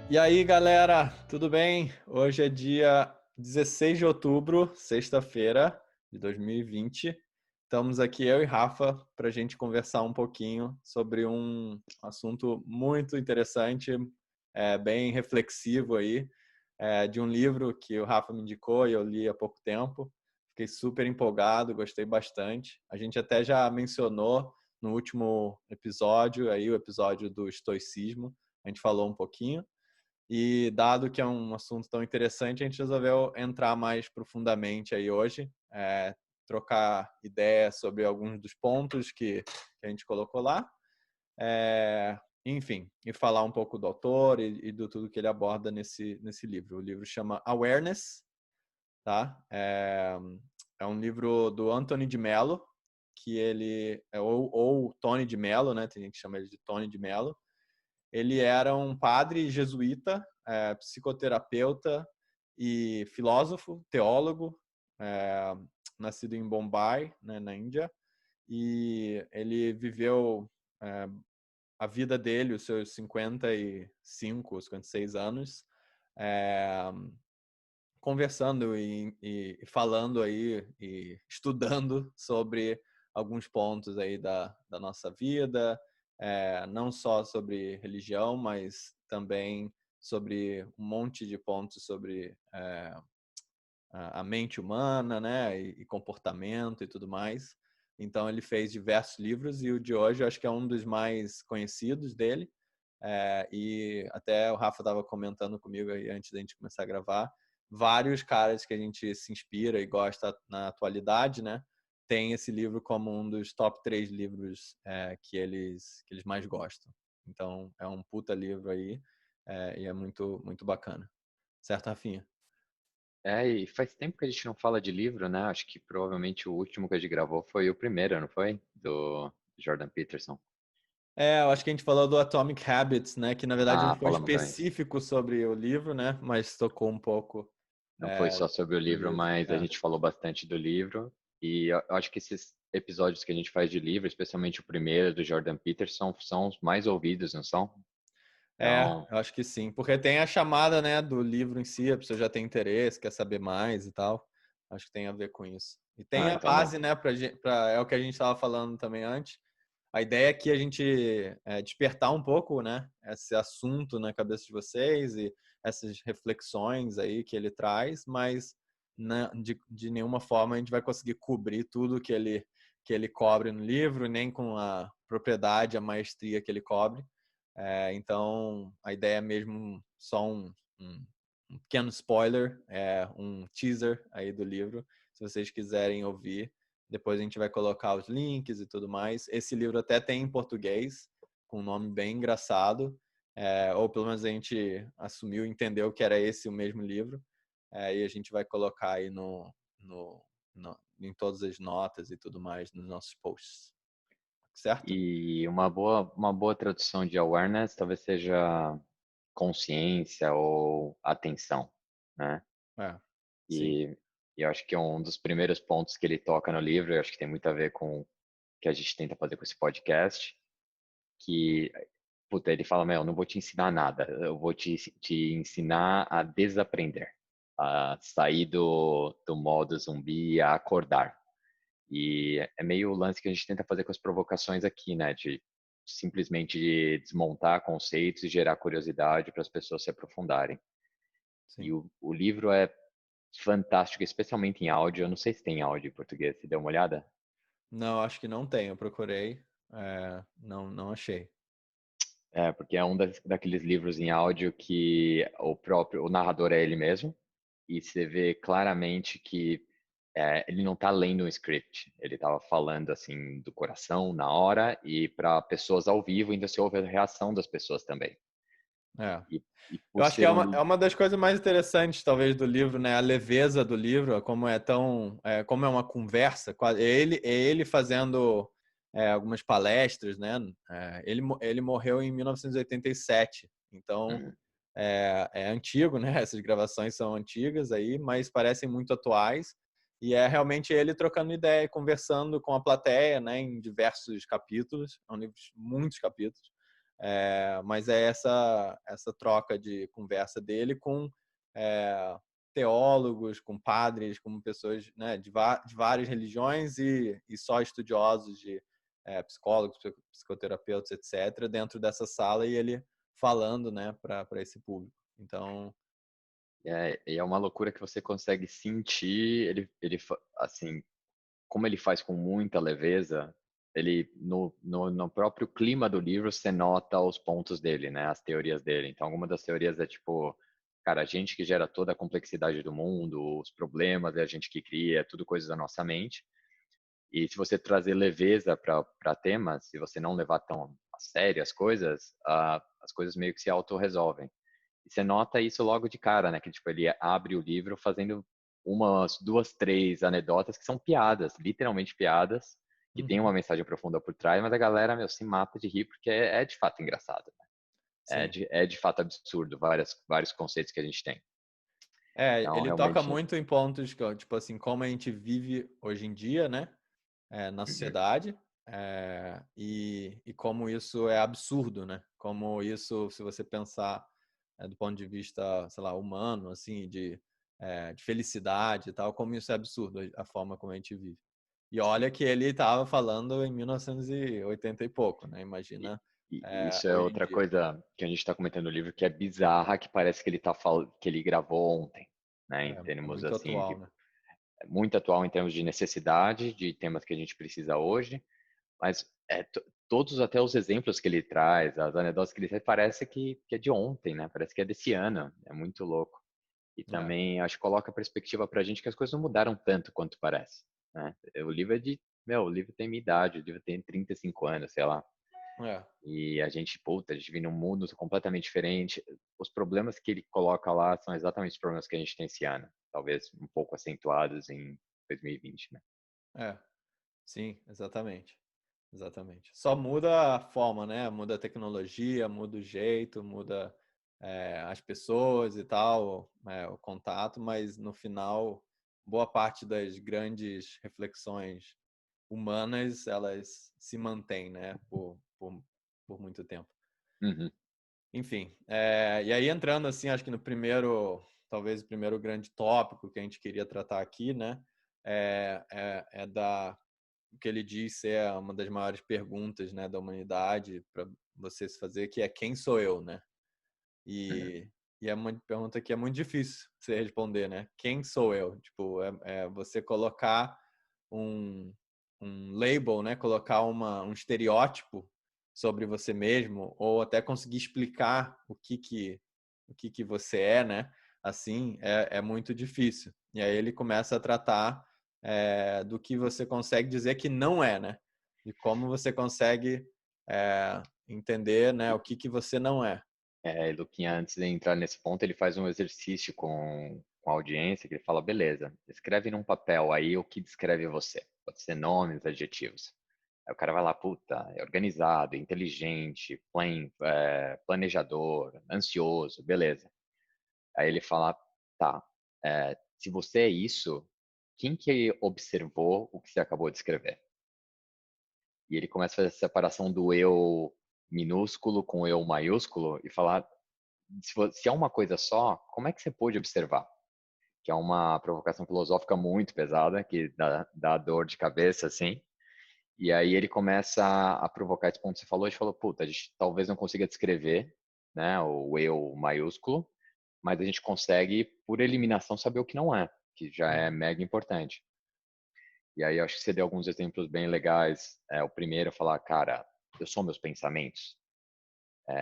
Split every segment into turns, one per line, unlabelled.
E aí, galera, tudo bem? Hoje é dia 16 de outubro, sexta-feira de 2020. Estamos aqui, eu e Rafa, para a gente conversar um pouquinho sobre um assunto muito interessante, bem reflexivo aí, de um livro que o Rafa me indicou e eu li há pouco tempo. Fiquei super empolgado, gostei bastante. A gente até já mencionou no último episódio, aí, o episódio do estoicismo, a gente falou um pouquinho. E dado que é um assunto tão interessante, a gente resolveu entrar mais profundamente aí hoje, trocar ideias sobre alguns dos pontos que a gente colocou lá, enfim, e falar um pouco do autor e do tudo que ele aborda nesse livro. O livro chama Awareness, tá? É um livro do Anthony de Mello, que ele ou Tony de Mello, né? Tem gente que chama ele de Tony de Mello. Ele era um padre jesuíta, psicoterapeuta e filósofo, teólogo, é, nascido em Bombay, né, na Índia. E ele viveu é, a vida dele, os seus 55, 56 anos, é, conversando e falando aí e estudando sobre alguns pontos aí da nossa vida, não só sobre religião, mas também sobre um monte de pontos sobre a mente humana, né, e comportamento e tudo mais. Então ele fez diversos livros e o de hoje eu acho que é um dos mais conhecidos dele. E até o Rafa estava comentando comigo aí antes da gente começar a gravar, vários caras que a gente se inspira e gosta na atualidade, né? Tem esse livro como um dos top 3 livros que eles mais gostam. Então é um puta livro aí e é muito, muito bacana. Certo, Rafinha?
E faz tempo que a gente não fala de livro, né? Acho que provavelmente o último que a gente gravou foi o primeiro, não foi? Do Jordan Peterson.
Eu acho que a gente falou do Atomic Habits, né? Que na verdade não
Ah,
foi
falamos antes.
específico sobre o livro, né? Mas tocou um pouco
Não foi
é,
só sobre o
no
livro,
livro.
mas a gente falou bastante do livro. E eu acho que esses episódios que a gente faz de livro, especialmente o primeiro do Jordan Peterson, são os mais ouvidos, não são? Então,
Eu acho que sim, porque tem a chamada, né, do livro em si, a pessoa já tem interesse, quer saber mais e tal. Acho que tem a ver com isso. E tem a
então
base,
bom.
né, é o que a gente estava falando também antes. A ideia é que a gente despertar um pouco, né, esse assunto na cabeça de vocês e essas reflexões aí que ele traz, mas né, de nenhuma forma a gente vai conseguir cobrir tudo que ele cobre no livro, nem com a propriedade, a maestria que ele cobre. Então, a ideia é mesmo só um pequeno spoiler, um teaser aí do livro, se vocês quiserem ouvir. Depois a gente vai colocar os links e tudo mais. Esse livro até tem em português, com um nome bem engraçado, ou pelo menos a gente assumiu, entendeu que era esse o mesmo livro, e a gente vai colocar aí em todas as notas e tudo mais nos nossos posts, certo?
E uma boa tradução de awareness talvez seja consciência ou atenção, né?
Sim.
E, e eu acho que é um dos primeiros pontos que ele toca no livro, eu acho que tem muito a ver com o que a gente tenta fazer com esse podcast, que, puta, ele fala, meu, eu não vou te ensinar nada, eu vou te ensinar a desaprender, a sair do modo zumbi e a acordar. E é meio o lance que a gente tenta fazer com as provocações aqui, né, de simplesmente desmontar conceitos e gerar curiosidade para as pessoas se aprofundarem. E
Sim.
o livro é fantástico, especialmente em áudio. Eu não sei se tem áudio em português. Você deu uma olhada?
Não, acho que não tem. Eu procurei, não achei.
É, porque é um daqueles livros em áudio que o narrador é ele mesmo, e você vê claramente que ele não está lendo um script, ele estava falando assim do coração na hora e para pessoas ao vivo, ainda se ouve a reação das pessoas também.
É.
E, e
Eu
por
acho que
ser
é
um
uma, é uma das coisas mais interessantes, talvez, do livro, né? A leveza do livro, como é uma conversa, é ele fazendo algumas palestras, né? Ele morreu em 1987, então
Uhum.
é antigo, né? Essas gravações são antigas aí, mas parecem muito atuais. E é realmente ele trocando ideia, conversando com a plateia, né? Em diversos capítulos, é um livro de muitos capítulos. Mas é essa troca de conversa dele com teólogos, com padres, com pessoas, né, de várias religiões e só estudiosos de psicólogos, psicoterapeutas, etc., dentro dessa sala e ele falando, né, para esse público. Então,
E é uma loucura que você consegue sentir, assim, como ele faz com muita leveza, ele no próprio clima do livro você nota os pontos dele, né, as teorias dele. Então, alguma das teorias é tipo, cara, a gente que gera toda a complexidade do mundo, os problemas é a gente que cria, é tudo coisa da nossa mente. E se você trazer leveza para temas, se você não levar tão a sério as coisas meio que se autorresolvem. E você nota isso logo de cara, né? Que tipo, ele abre o livro fazendo umas, duas, três anedotas que são piadas, literalmente piadas, que tem uma mensagem profunda por trás, mas a galera, meu, se mata de rir porque é de fato engraçado, né?
sim.
É de fato absurdo vários conceitos que a gente tem. Então,
Ele toca
realmente.
muito em pontos que, tipo assim, como a gente vive hoje em dia, né? Na
Uhum.
sociedade, e como isso é absurdo, né? Como isso, se você pensar do ponto de vista, sei lá, humano, assim, de felicidade e tal, como isso é absurdo, a forma como a gente vive. E olha que ele estava falando em 1980 e pouco, né?
E,
Imagina
e isso é
hoje em
outra
dia.
coisa que a gente está comentando no livro que é bizarra, que parece que ele que ele gravou ontem, né? Em
É
termos
muito
assim
atual,
de
né?
é muito atual em termos de necessidade, de temas que a gente precisa hoje, mas todos até os exemplos que ele traz, as anedotas que ele traz, parece que é de ontem, né? Parece que é desse ano, é muito louco. E
É,
também acho que coloca a perspectiva para a gente que as coisas não mudaram tanto quanto parece, né? O livro o livro tem minha idade, o livro tem 35 anos, sei lá.
é,
E a gente vive num mundo completamente diferente. Os problemas que ele coloca lá são exatamente os problemas que a gente tem esse ano, talvez um pouco acentuados em 2020, né?
é. Sim, exatamente. Exatamente. Só muda a forma, né? Muda a tecnologia, muda o jeito, muda as pessoas e tal, o contato, mas no final, boa parte das grandes reflexões humanas, elas se mantêm, né? Por muito tempo.
Uhum.
Enfim, e aí entrando assim, acho que no primeiro, talvez o primeiro grande tópico que a gente queria tratar aqui, né? Da o que ele diz ser uma das maiores perguntas, né, da humanidade para você se fazer, que é quem sou eu, né?
Uhum.
E é uma pergunta que é muito difícil você responder, né? Quem sou eu? Tipo, é você colocar um, um label, né? Colocar um estereótipo sobre você mesmo, ou até conseguir explicar o que você é, né? Assim, é muito difícil. E aí ele começa a tratar do que você consegue dizer que não é, né? De como você consegue entender, né? O que você não é.
Luquinha, antes de entrar nesse ponto, ele faz um exercício com a audiência, que ele fala, beleza, escreve num papel aí o que descreve você. Pode ser nomes, adjetivos. Aí o cara vai lá, puta, é organizado, inteligente, planejador, ansioso, beleza. Aí ele fala, tá, se você é isso, quem que observou o que você acabou de escrever? E ele começa a fazer essa separação do eu minúsculo com o eu maiúsculo e falar, se é uma coisa só, como é que você pôde observar? Que é uma provocação filosófica muito pesada, que dá dor de cabeça, assim. E aí ele começa a provocar esse ponto que você falou, a gente falou, puta, a gente talvez não consiga descrever, né, o eu maiúsculo, mas a gente consegue, por eliminação, saber o que não é, que já é
Uhum.
mega importante. E aí eu acho que você deu alguns exemplos bem legais. O primeiro é falar, cara, eu sou meus pensamentos.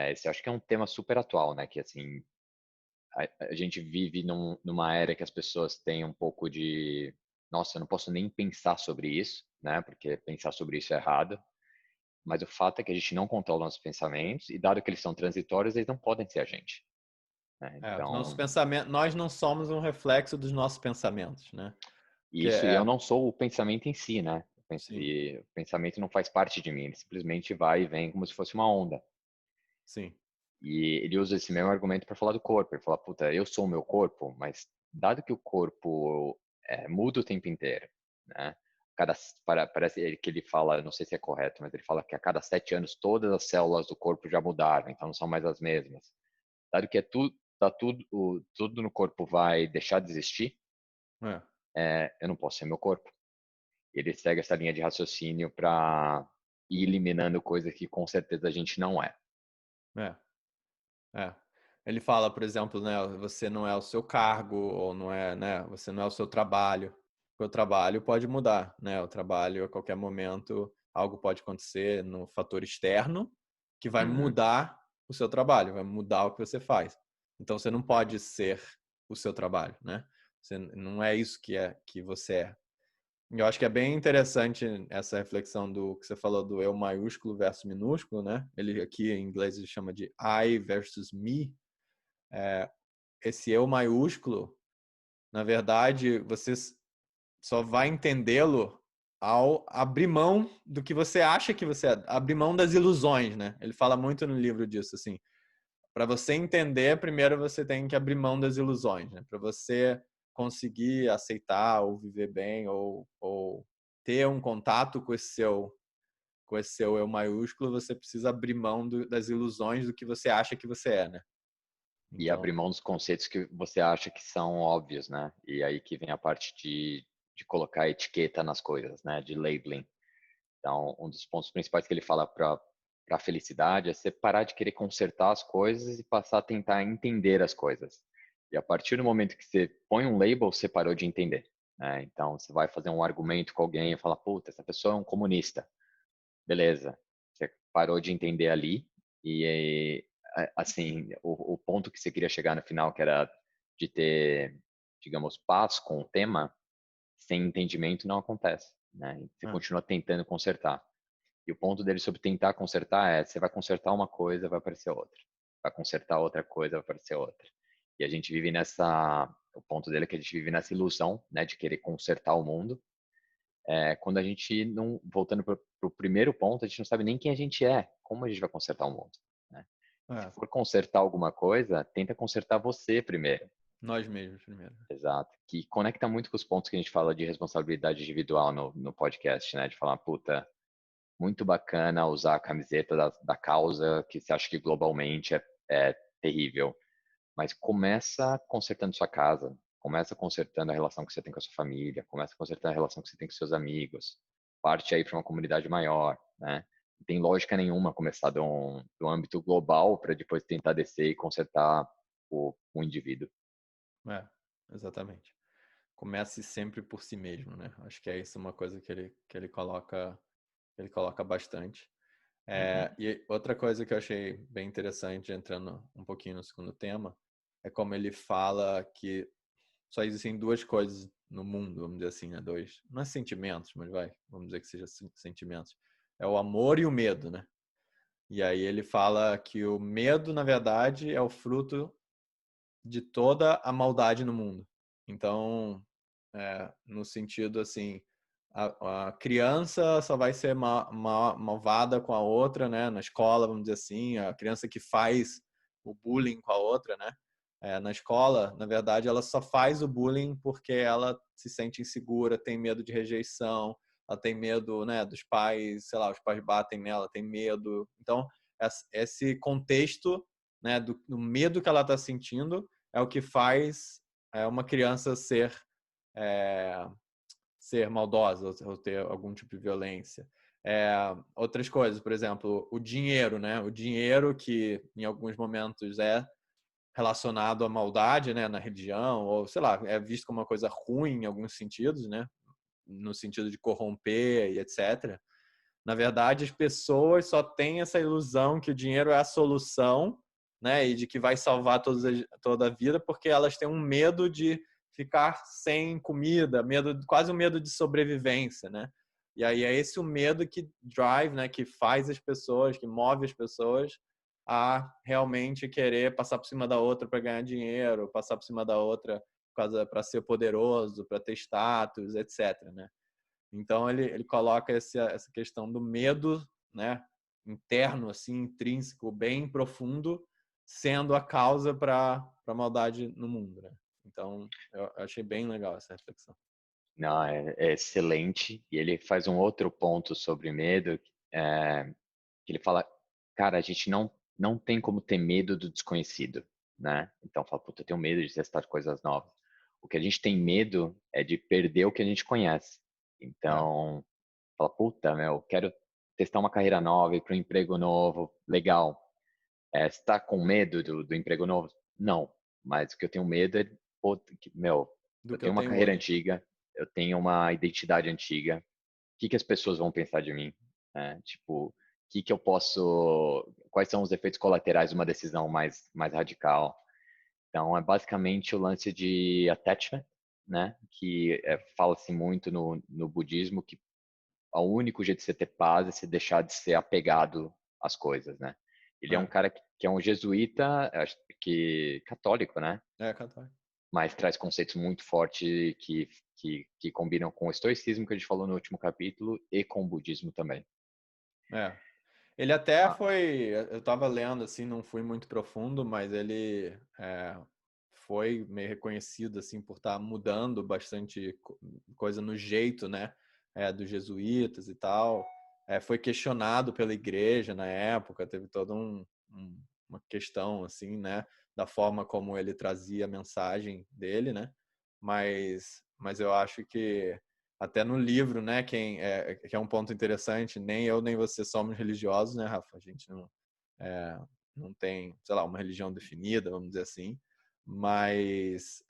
Esse eu acho que é um tema super atual, né, que assim, a gente vive numa era que as pessoas têm um pouco de, nossa, eu não posso nem pensar sobre isso, né? Porque pensar sobre isso é errado. Mas o fato é que a gente não controla nossos pensamentos e, dado que eles são transitórios, eles não podem ser a gente, né?
Os nossos
Então,
pensamentos, nós não somos um reflexo dos nossos pensamentos, né? Que
isso, e eu não sou o pensamento em si, né?
sim,
E o pensamento não faz parte de mim, ele simplesmente vai e vem como se fosse uma onda.
sim,
E ele usa esse mesmo argumento para falar do corpo. Ele fala, puta, eu sou o meu corpo, mas dado que o corpo muda o tempo inteiro, né? parece que ele fala, não sei se é correto, mas ele fala que a cada 7 anos todas as células do corpo já mudaram, então não são mais as mesmas. Dado que tudo no corpo vai deixar de existir,
É,
eu não posso ser meu corpo. Ele segue essa linha de raciocínio para ir eliminando coisas que com certeza a gente não é.
é, é. Ele fala, por exemplo, né, você não é o seu cargo, ou não é, né, você não é o seu trabalho. Porque o trabalho pode mudar, né? O trabalho, a qualquer momento, algo pode acontecer no fator externo que vai
Uhum.
mudar o seu trabalho, vai mudar o que você faz. Então, você não pode ser o seu trabalho, né? Você, não é isso que você é. Eu acho que é bem interessante essa reflexão do que você falou do eu maiúsculo versus minúsculo, né? Ele aqui em inglês ele chama de I versus me. Esse eu maiúsculo, na verdade, você só vai entendê-lo ao abrir mão do que você acha que você é, abrir mão das ilusões, né? Ele fala muito no livro disso, assim. Para você entender, primeiro você tem que abrir mão das ilusões, né? Para você conseguir aceitar ou viver bem ou ter um contato com esse seu eu maiúsculo, você precisa abrir mão das ilusões do que você acha que você é, né?
E abrir
Então,
mão dos conceitos que você acha que são óbvios, né? E aí que vem a parte de colocar etiqueta nas coisas, né? De labeling. Então, um dos pontos principais que ele fala para a felicidade é você parar de querer consertar as coisas e passar a tentar entender as coisas. E a partir do momento que você põe um label, você parou de entender, né? Então, você vai fazer um argumento com alguém e fala, puta, essa pessoa é um comunista. Beleza. Você parou de entender ali e, assim, o ponto que você queria chegar no final, que era de ter, digamos, paz com o tema, sem entendimento não acontece, né? Você
é,
continua tentando consertar. E o ponto dele sobre tentar consertar é, você vai consertar uma coisa, vai aparecer outra. Vai consertar outra coisa, vai aparecer outra. E a gente vive o ponto dele é que a gente vive nessa ilusão, né, de querer consertar o mundo. Quando a gente não, voltando para o primeiro ponto, a gente não sabe nem quem a gente é, como a gente vai consertar o mundo, né? Se
é,
for consertar alguma coisa, tenta consertar você primeiro.
nós mesmos primeiro.
Exato. Que conecta muito com os pontos que a gente fala de responsabilidade individual no podcast, né? De falar, puta, muito bacana usar a camiseta da causa que você acha que globalmente é terrível. Mas começa consertando sua casa, começa consertando a relação que você tem com a sua família, começa consertando a relação que você tem com seus amigos. Parte aí para uma comunidade maior, né? Não tem lógica nenhuma começar do âmbito global para depois tentar descer e consertar o indivíduo.
É, exatamente. Comece sempre por si mesmo, né? Acho que é isso uma coisa que ele coloca bastante.
Uhum.
E outra coisa que eu achei bem interessante, entrando um pouquinho no segundo tema, é como ele fala que só existem duas coisas no mundo, vamos dizer assim, né? Dois, não é sentimentos, mas vamos dizer que seja sentimentos. É o amor e o medo, né? E aí ele fala que o medo, na verdade, é o fruto de toda a maldade no mundo. Então, no sentido assim, a criança só vai ser malvada com a outra, né? Na escola, vamos dizer assim, a criança que faz o bullying com a outra, né? Na escola, na verdade, ela só faz o bullying porque ela se sente insegura, tem medo de rejeição, ela tem medo, né, dos pais, sei lá, os pais batem nela, tem medo. Então, esse contexto, né, do medo que ela está sentindo é o que faz uma criança é, ser maldosa ou ter algum tipo de violência. Outras coisas, por exemplo, o dinheiro, né? O dinheiro que em alguns momentos é relacionado à maldade, né, na religião, ou sei lá, é visto como uma coisa ruim em alguns sentidos, né? No sentido de corromper e etc. Na verdade, as pessoas só têm essa ilusão que o dinheiro é a solução, né, e de que vai salvar toda a vida, porque elas têm um medo de ficar sem comida, quase um medo de sobrevivência, né? E aí é esse o medo que drive, né, que faz as pessoas, que move as pessoas a realmente querer passar por cima da outra para ganhar dinheiro, passar por cima da outra para ser poderoso, para ter status, etc, né? Então ele coloca essa questão do medo, né, interno, assim, intrínseco, bem profundo, sendo a causa para a maldade no mundo, né? Então eu achei bem legal essa reflexão.
Não, é excelente. E ele faz um outro ponto sobre medo, que ele fala, cara, a gente não tem como ter medo do desconhecido, né? Então fala, puta, eu tenho medo de testar coisas novas. O que a gente tem medo é de perder o que a gente conhece.
É,
Então, fala, puta, meu, quero testar uma carreira nova, ir para um emprego novo, legal. Você está com medo do emprego novo? Não, mas o que eu tenho medo é, pô, meu,
do
eu
que eu
tenho uma
tenho
carreira
hoje.
antiga, eu tenho uma identidade antiga, o que que as pessoas vão pensar de mim? Tipo, o que que eu posso, quais são os efeitos colaterais de uma decisão mais radical? Então, é basicamente o lance de attachment, né? Que fala-se muito no budismo que o único jeito de você ter paz é você deixar de ser apegado às coisas, né? Ele é um
É,
cara que é um jesuíta, acho que católico, né?
católico.
Mas traz conceitos muito fortes que combinam com o estoicismo que a gente falou no último capítulo e com o budismo também.
É. Ele até
Ah,
foi, eu tava lendo assim, não fui muito profundo, mas ele foi meio reconhecido assim por estar mudando bastante coisa no jeito, né, dos jesuítas e tal. Foi questionado pela igreja na época, teve toda uma questão assim, né, da forma como ele trazia a mensagem dele, né? Mas eu acho que até no livro, né, que é um ponto interessante, nem eu nem você somos religiosos, né, Rafa? A gente é, não tem, sei lá, uma religião definida, vamos dizer assim, mas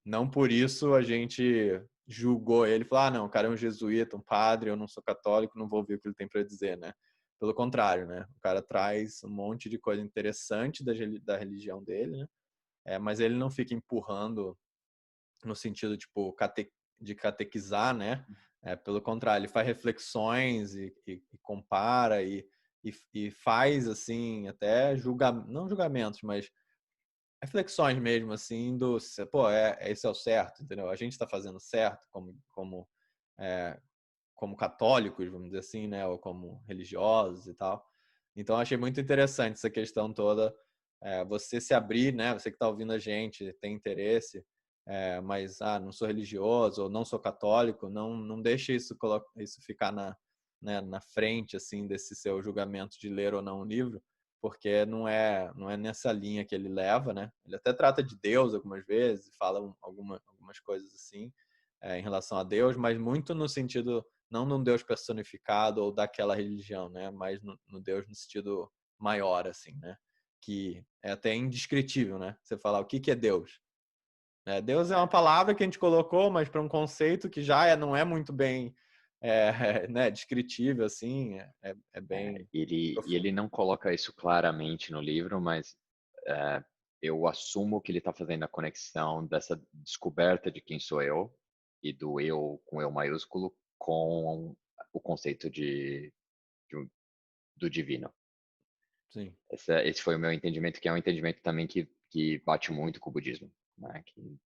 não por isso a gente julgou ele, falou, não, o cara é um jesuíta, um padre, eu não sou católico, não vou ouvir o que ele tem para dizer, né? Pelo contrário, né? O cara traz um monte de coisa interessante da religião dele, né? Mas ele não fica empurrando no sentido tipo de catequizar, né? Pelo contrário, ele faz reflexões e compara e faz assim até não julgamentos, mas reflexões mesmo assim do pô, esse é o certo, entendeu? A gente está fazendo certo é, como católicos, vamos dizer assim, né? Ou como religiosos e tal. Então achei muito interessante essa questão toda, você se abrir, né? Você que está ouvindo a gente tem interesse, mas não sou religioso ou não sou católico, não deixe isso ficar na frente assim desse seu julgamento de ler ou não um livro, porque não é nessa linha que ele leva, né? Ele até trata de Deus algumas vezes, fala algumas coisas assim em relação a Deus, mas muito no sentido não num Deus personificado ou daquela religião, né? Mas no Deus no sentido maior, assim, né? Que é até indescritível, né? Você falar o que é Deus. Deus é uma palavra que a gente colocou, mas para um conceito que já não é muito bem né, descritível, assim, é bem
e ele
profundo.
não coloca isso claramente no livro, mas é, eu assumo que ele está fazendo a conexão dessa descoberta de quem sou eu e do eu com eu maiúsculo com o conceito de do divino.
Sim.
Esse foi o meu entendimento, que é um entendimento também que bate muito com o budismo, né? Que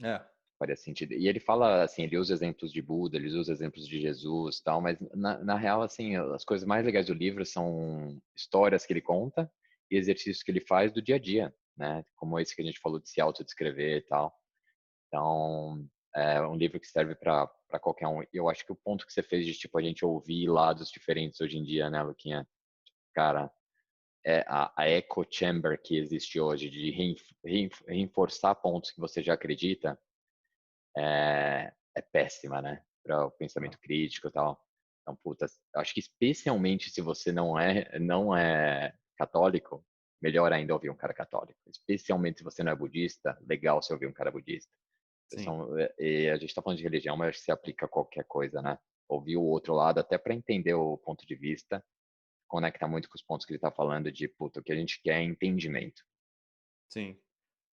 É,
faria sentido. E ele fala, assim, ele usa exemplos de Buda, ele usa exemplos de Jesus, tal, mas na real, assim, as coisas mais legais do livro são histórias que ele conta e exercícios que ele faz do dia a dia, né? Como esse que a gente falou de se autodescrever e tal. Então, é um livro que serve para qualquer um. E eu acho que o ponto que você fez de, tipo, a gente ouvir lados diferentes hoje em dia, né, Luquinha? Cara, a echo chamber que existe hoje, de reforçar pontos que você já acredita, é péssima, né? Para o pensamento crítico e tal. Então, puta, acho que especialmente se você não é católico, melhor ainda ouvir um cara católico. Especialmente se você não é budista, legal se ouvir um cara budista.
sim.
E a gente está falando de religião, mas acho que se aplica a qualquer coisa, né? Ouvir o outro lado, até para entender o ponto de vista, conecta muito com os pontos que ele está falando de, puta, o que a gente quer é entendimento.
Sim,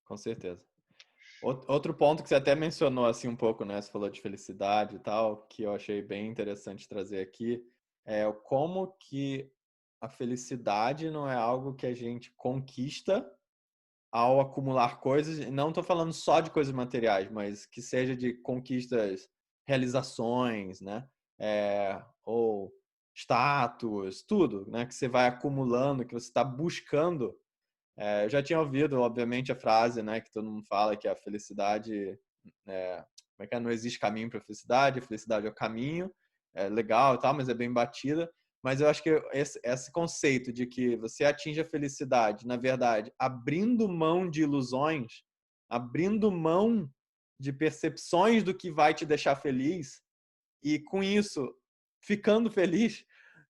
com certeza. Outro ponto que você até mencionou assim um pouco, né? Você falou de felicidade e tal, que eu achei bem interessante trazer aqui, é como que a felicidade não é algo que a gente conquista ao acumular coisas, e não estou falando só de coisas materiais, mas que seja de conquistas, realizações, né? Ou status, tudo, né? Que você vai acumulando, que você está buscando. Eu já tinha ouvido, obviamente, a frase, né, que todo mundo fala que a felicidade como é que é? Não existe caminho para a felicidade é o caminho, é legal e tal, mas é bem batida. Mas eu acho que esse conceito de que você atinge a felicidade, na verdade, abrindo mão de ilusões, abrindo mão de percepções do que vai te deixar feliz, e com isso, ficando feliz,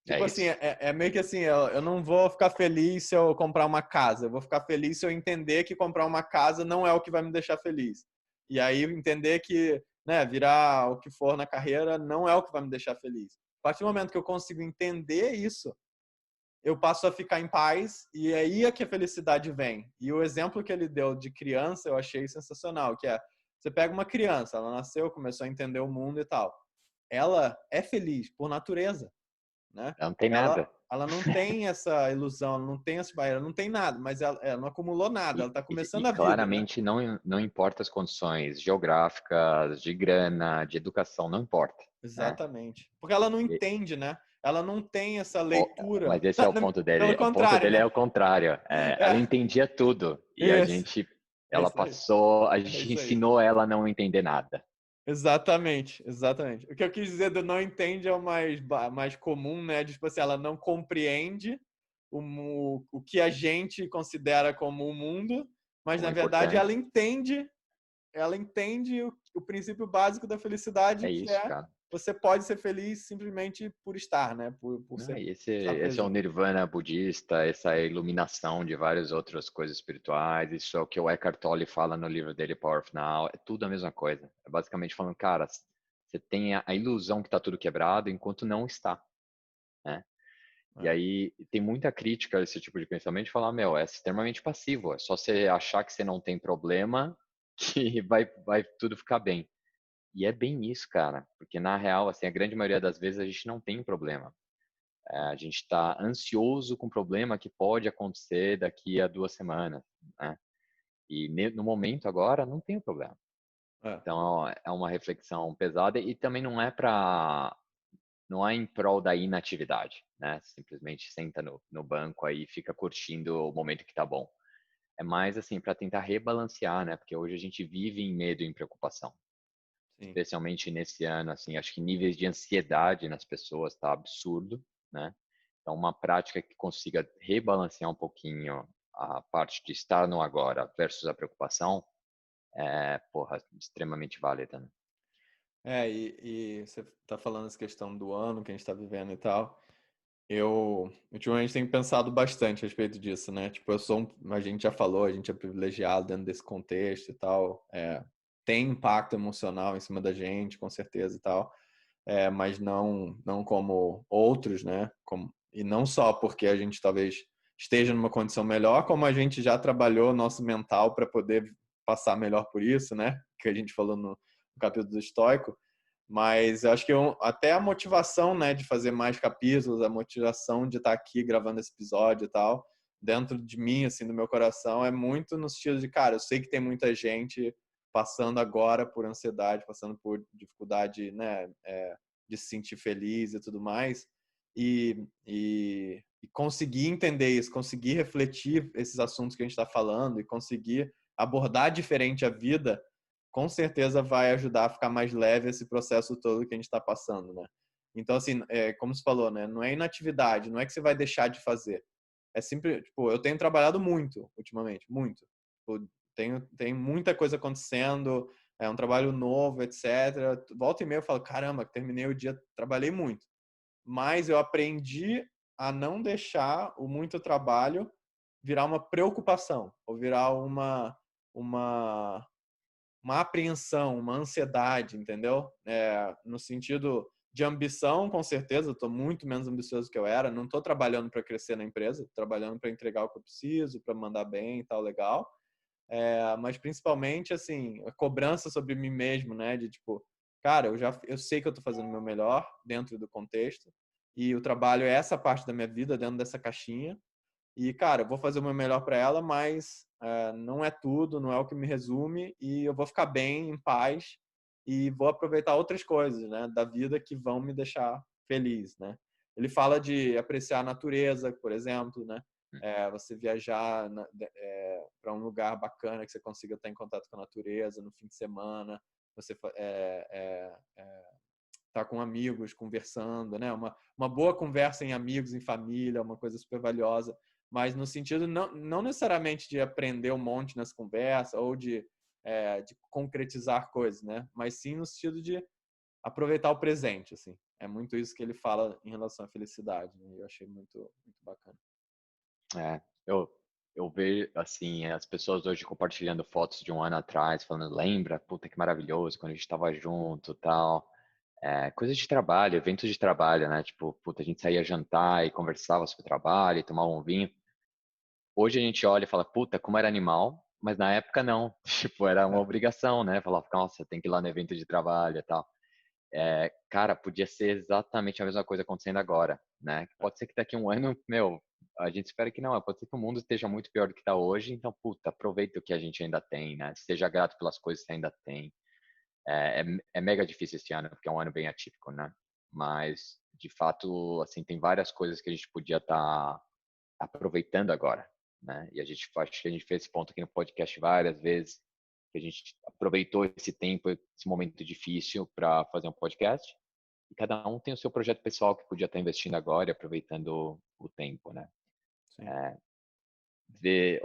É
tipo assim,
isso.
é meio que assim, eu não vou ficar feliz se eu comprar uma casa, eu vou ficar feliz se eu entender que comprar uma casa não é o que vai me deixar feliz. E aí entender que, né, virar o que for na carreira não é o que vai me deixar feliz. A partir do momento que eu consigo entender isso, eu passo a ficar em paz e aí é que a felicidade vem. E o exemplo que ele deu de criança eu achei sensacional, que é, você pega uma criança, ela nasceu, começou a entender o mundo e tal. Ela é feliz por natureza, né?
Não tem
Ela,
nada.
ela não tem essa ilusão, não tem essa barreira, não tem nada, mas ela não acumulou nada, ela
E,
está
e
começando a vida, né?
claramente não importa as condições geográficas, de grana, de educação, não importa, né?
Exatamente. Porque ela não
E-
entende, né? Ela não tem essa
ó,
leitura.
mas esse é o ponto
Pelo
dele. O ponto
contrário,
dele é
né?
o contrário. É, ela
É,
entendia tudo e
isso. É
ela
isso aí.
passou, a
É
gente
isso aí.
ensinou ela a não entender nada.
Exatamente, exatamente. O que eu quis dizer do não entende é o mais comum, né? De, tipo assim, ela não compreende o que a gente considera como o mundo, mas
Como
na
é
verdade
importante.
ela entende o princípio básico da felicidade,
É
que
isso,
é
cara.
você pode ser feliz simplesmente por estar, né? Por
Não, e
estar
esse é o
presente.
nirvana budista, essa é a iluminação de várias outras coisas espirituais. Isso é o que o Eckhart Tolle fala no livro dele, Power of Now. É tudo a mesma coisa. É basicamente falando, cara, você tem a ilusão que está tudo quebrado enquanto não está, né? E
É,
aí tem muita crítica a esse tipo de pensamento de falar, meu, é extremamente passivo. É só você achar que você não tem problema que vai tudo ficar bem. E é bem isso, cara, porque na real, assim, a grande maioria das vezes a gente não tem problema. A gente está ansioso com um problema que pode acontecer daqui a 2 semanas, né? E no momento agora não tem o problema.
é,
Então é uma reflexão pesada e também não é em prol da inatividade, né? Simplesmente senta no banco aí e fica curtindo o momento que tá bom. É mais assim para tentar rebalancear, né? Porque hoje a gente vive em medo e em preocupação,
sim.
especialmente nesse ano, assim, acho que níveis de ansiedade nas pessoas tá absurdo, né? Então, uma prática que consiga rebalancear um pouquinho a parte de estar no agora versus a preocupação é, porra, extremamente válida, né?
E você tá falando essa questão do ano que a gente está vivendo e tal. Ultimamente tenho pensado bastante a respeito disso, né? Tipo, a gente já falou, a gente é privilegiado dentro desse contexto e tal. Tem impacto emocional em cima da gente, com certeza e tal. Mas não como outros, né? E não só porque a gente talvez esteja numa condição melhor, como a gente já trabalhou nosso mental para poder passar melhor por isso, né? Que a gente falou no capítulo do estoico. Mas eu acho que até a motivação, né, de fazer mais capítulos, a motivação de estar aqui gravando esse episódio e tal, dentro de mim, assim, do meu coração, é muito no sentido de, cara, eu sei que tem muita gente passando agora por ansiedade, passando por dificuldade, né, de se sentir feliz e tudo mais, e conseguir entender isso, conseguir refletir esses assuntos que a gente está falando e conseguir abordar diferente a vida, com certeza vai ajudar a ficar mais leve esse processo todo que a gente está passando, né? Então, assim, como você falou, né? Não é inatividade, não é que você vai deixar de fazer. É sempre, tipo, eu tenho trabalhado muito ultimamente, muito. Tipo, tem muita coisa acontecendo, é um trabalho novo, etc. Volta e meia eu falo, caramba, terminei o dia, trabalhei muito. Mas eu aprendi a não deixar o muito trabalho virar uma preocupação ou virar uma uma apreensão, uma ansiedade, entendeu? No sentido de ambição, com certeza, estou muito menos ambicioso que eu era. Não estou trabalhando para crescer na empresa, estou trabalhando para entregar o que eu preciso, para mandar bem e tal, legal. Mas principalmente, assim, a cobrança sobre mim mesmo, né? De tipo, cara, eu sei que eu estou fazendo o meu melhor dentro do contexto e o trabalho é essa parte da minha vida dentro dessa caixinha. E, cara, eu vou fazer o meu melhor para ela, mas não é tudo, não é o que me resume, e eu vou ficar bem, em paz, e vou aproveitar outras coisas, né, da vida que vão me deixar feliz, né. Ele fala de apreciar a natureza, por exemplo, né, você viajar para um lugar bacana que você consiga estar em contato com a natureza no fim de semana, você tá com amigos conversando, né? Uma boa conversa em amigos, em família, uma coisa super valiosa, mas no sentido não necessariamente de aprender um monte nessa conversa ou de concretizar coisas, né? Mas sim no sentido de aproveitar o presente, assim. É muito isso que ele fala em relação à felicidade, né? Eu achei muito, muito bacana.
É, eu vejo, assim, as pessoas hoje compartilhando fotos de um ano atrás, falando, lembra? Puta que maravilhoso, quando a gente tava junto, tal. Coisas de trabalho, eventos de trabalho, né? Tipo, puta, a gente saía jantar e conversava sobre trabalho, e tomava um vinho. Hoje a gente olha e fala, puta, como era animal, mas na época não. Tipo, era uma obrigação, né? Falar, nossa, tem que ir lá no evento de trabalho e tal. Cara, podia ser exatamente a mesma coisa acontecendo agora, né? Pode ser que daqui a um ano, meu, a gente espera que não, mas pode ser que o mundo esteja muito pior do que está hoje, então, puta, aproveita o que a gente ainda tem, né? Seja grato pelas coisas que ainda tem. É mega difícil esse ano, porque é um ano bem atípico, né? Mas, de fato, assim, tem várias coisas que a gente podia estar aproveitando agora, né? E acho que a gente fez esse ponto aqui no podcast várias vezes, que a gente aproveitou esse tempo, esse momento difícil para fazer um podcast. E cada um tem o seu projeto pessoal que podia estar investindo agora e aproveitando o tempo, né?
Sim.
Ver,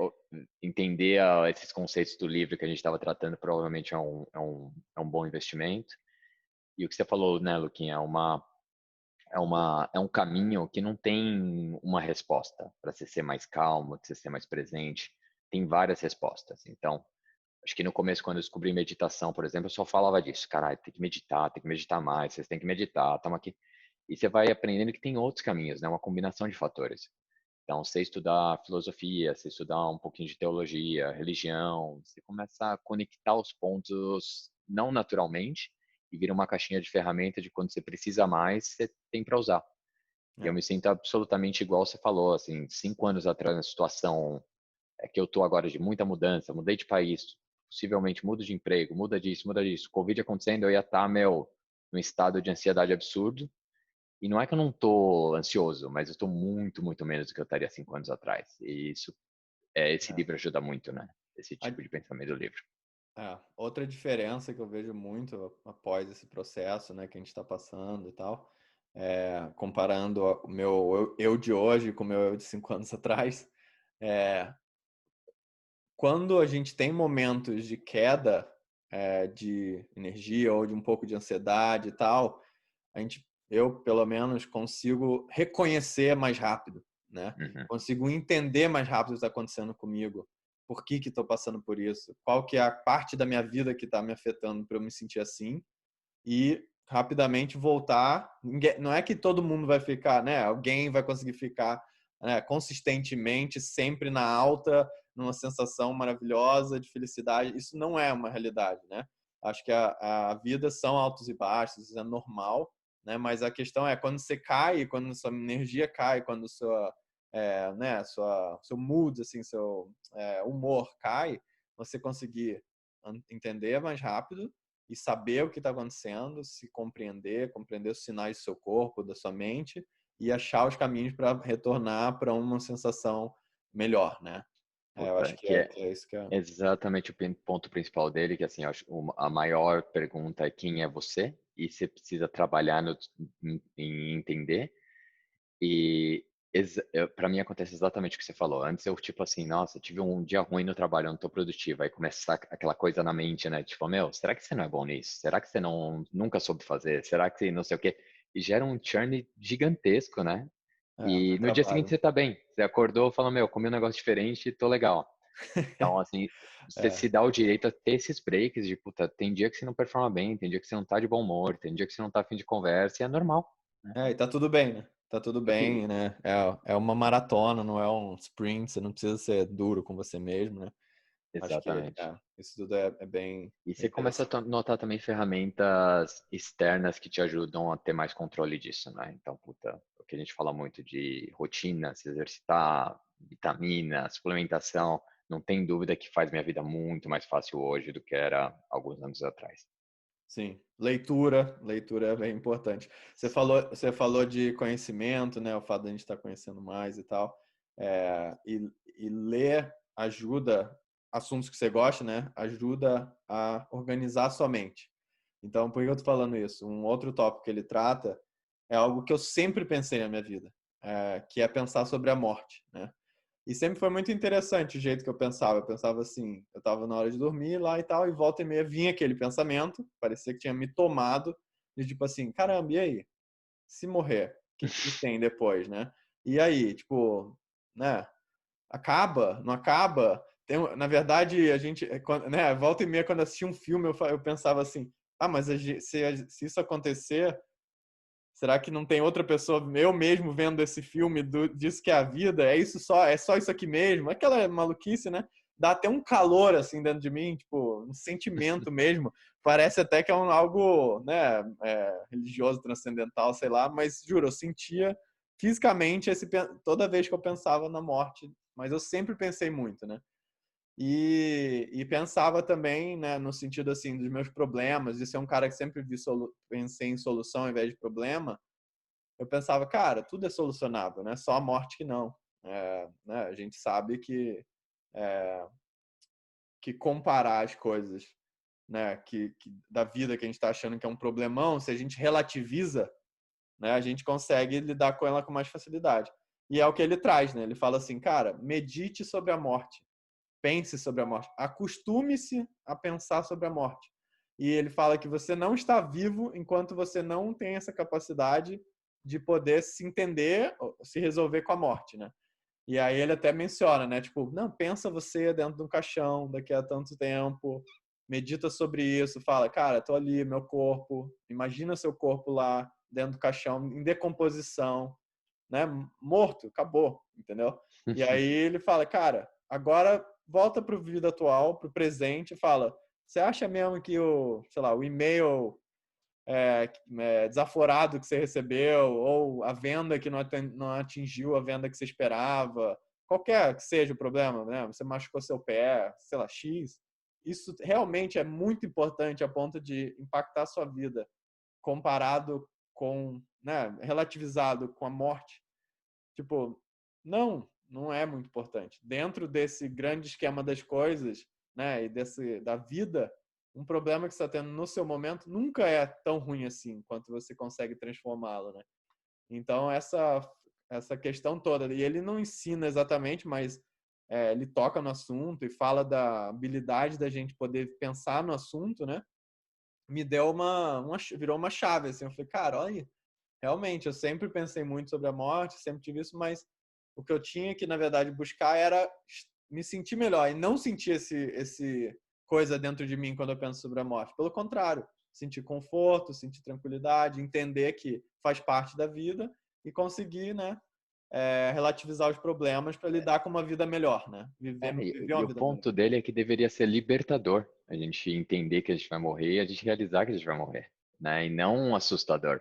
entender esses conceitos do livro que a gente estava tratando provavelmente é um bom investimento. E o que você falou, né, Luquinha, é um caminho que não tem uma resposta para você ser mais calmo, para você ser mais presente. Tem várias respostas. Então, acho que no começo, quando eu descobri meditação, por exemplo, eu só falava disso. Caralho, tem que meditar mais, vocês têm que meditar, estamos aqui. E você vai aprendendo que tem outros caminhos, né? Uma combinação de fatores. Então, você estudar filosofia, você estudar um pouquinho de teologia, religião, você começa a conectar os pontos não naturalmente e vira uma caixinha de ferramenta de quando você precisa mais, você tem para usar. E eu
É.
me sinto absolutamente igual você falou, assim, 5 anos atrás, na situação que eu estou agora de muita mudança, mudei de país, possivelmente mudo de emprego, muda disso, Covid acontecendo, eu ia estar, num estado de ansiedade absurdo. E não é que eu não estou ansioso, mas eu estou muito, muito menos do que eu estaria 5 anos atrás. E esse
É.
livro ajuda muito, né? Esse
A-
tipo de pensamento do livro.
Outra diferença que eu vejo muito após esse processo, né, que a gente está passando e tal, comparando o meu eu de hoje com o meu eu de 5 anos atrás, é, quando a gente tem momentos de queda de energia ou de um pouco de ansiedade e tal, eu pelo menos consigo reconhecer mais rápido, né?
Uhum.
Consigo entender mais rápido o que está acontecendo comigo, por que estou passando por isso, qual que é a parte da minha vida que está me afetando para eu me sentir assim e rapidamente voltar. Não é que todo mundo vai ficar, né? Alguém vai conseguir ficar, né, consistentemente sempre na alta, numa sensação maravilhosa de felicidade. Isso não é uma realidade, né? Acho que a vida são altos e baixos, isso é normal, né? Mas a questão é quando você cai, quando sua energia cai, quando seu mood, assim, seu humor cai, você conseguir entender mais rápido e saber o que está acontecendo, se compreender os sinais do seu corpo, da sua mente e achar os caminhos para retornar para uma sensação melhor, né? Eu acho
Puta,
que
que é
que é isso que é.
exatamente o ponto principal dele, que assim, eu acho a maior pergunta é quem é você? E você precisa trabalhar em entender. E para mim acontece exatamente o que você falou. Antes eu, tipo assim, nossa, tive um dia ruim no trabalho, eu não tô produtivo. Aí começa aquela coisa na mente, né? Tipo, meu, será que você não é bom nisso? Será que você nunca soube fazer? Será que não sei o quê? E gera um churn gigantesco, né?
Dá
E no dia seguinte
trabalho.
você tá bem. Você acordou, falou, meu, comi um negócio diferente e tô legal. Então, assim, você
É.
se dá o direito a ter esses breaks de, puta, tem dia que você não performa bem, tem dia que você não tá de bom humor, tem dia que você não tá a fim de conversa, e é normal, né?
E tá tudo bem, né? Tá tudo
E,
bem, né? É uma maratona, não é um sprint, você não precisa ser duro com você mesmo, né? Acho que
exatamente.
isso tudo é bem,
E
bem
você começa a
interessante.
notar também ferramentas externas que te ajudam a ter mais controle disso, né? Então, puta, o que a gente fala muito de rotina, se exercitar, vitamina, suplementação, não tem dúvida que faz minha vida muito mais fácil hoje do que era alguns anos atrás.
Sim, leitura é bem importante.
Sim.
Você falou de conhecimento, né? O fato de a gente estar conhecendo mais e tal. E ler ajuda, assuntos que você gosta, né? Ajuda a organizar a sua mente. Então, por que eu tô falando isso? Um outro tópico que ele trata é algo que eu sempre pensei na minha vida, que é pensar sobre a morte, né? E sempre foi muito interessante o jeito que eu pensava. Eu pensava assim, eu estava na hora de dormir lá e tal, e volta e meia vinha aquele pensamento, parecia que tinha me tomado, de tipo assim, caramba, e aí? Se morrer, o que que tem depois, né? E aí, tipo, né? Acaba? Não acaba? Na verdade, a gente, né? Volta e meia, quando eu assistia um filme, eu pensava assim, mas se isso acontecer, será que não tem outra pessoa, eu mesmo vendo esse filme disso que é a vida? É só isso aqui mesmo? Aquela maluquice, né? Dá até um calor assim dentro de mim, tipo, um sentimento mesmo. Parece até que é algo, né, religioso, transcendental, sei lá, mas juro, eu sentia fisicamente toda vez que eu pensava na morte, mas eu sempre pensei muito, né? E pensava também, né, no sentido assim dos meus problemas, de ser um cara que sempre pensei em solução ao invés de problema. Eu pensava, cara, tudo é solucionável, né? Só a morte que não. Né? A gente sabe que comparar as coisas, né, que da vida que a gente está achando que é um problemão, se a gente relativiza, né, a gente consegue lidar com ela com mais facilidade. E é o que ele traz, né? Ele fala assim, cara, medite sobre a morte, pense sobre a morte, acostume-se a pensar sobre a morte. E ele fala que você não está vivo enquanto você não tem essa capacidade de poder se entender, se resolver com a morte, né? E aí ele até menciona, né? Tipo, não, pensa você dentro de um caixão daqui a tanto tempo, medita sobre isso, fala, cara, tô ali, meu corpo, imagina seu corpo lá dentro do caixão, em decomposição, né? Morto, acabou, entendeu? E aí ele fala, cara, agora volta pro vida atual, pro presente, e fala, você acha mesmo que sei lá, o e-mail desaforado que você recebeu, ou a venda que não atingiu a venda que você esperava, qualquer que seja o problema, né? Você machucou seu pé, sei lá, X. Isso realmente é muito importante a ponto de impactar a sua vida, comparado com, né, relativizado com a morte. Tipo, não é muito importante. Dentro desse grande esquema das coisas, né, e da vida, um problema que você está tendo no seu momento nunca é tão ruim assim, quanto você consegue transformá-lo, né? Então, essa questão toda, e ele não ensina exatamente, mas ele toca no assunto e fala da habilidade da gente poder pensar no assunto, né? Me deu virou uma chave, assim, eu falei, cara, olha, realmente, eu sempre pensei muito sobre a morte, sempre tive isso, mas o que eu tinha que, na verdade, buscar era me sentir melhor e não sentir esse coisa dentro de mim quando eu penso sobre a morte. Pelo contrário, sentir conforto, sentir tranquilidade, entender que faz parte da vida e conseguir, né, relativizar os problemas para lidar com uma vida melhor, né? Viver
E
uma
o
vida melhor.
ponto dele é que deveria ser libertador. A gente entender que a gente vai morrer e a gente realizar que a gente vai morrer, né? E não um assustador.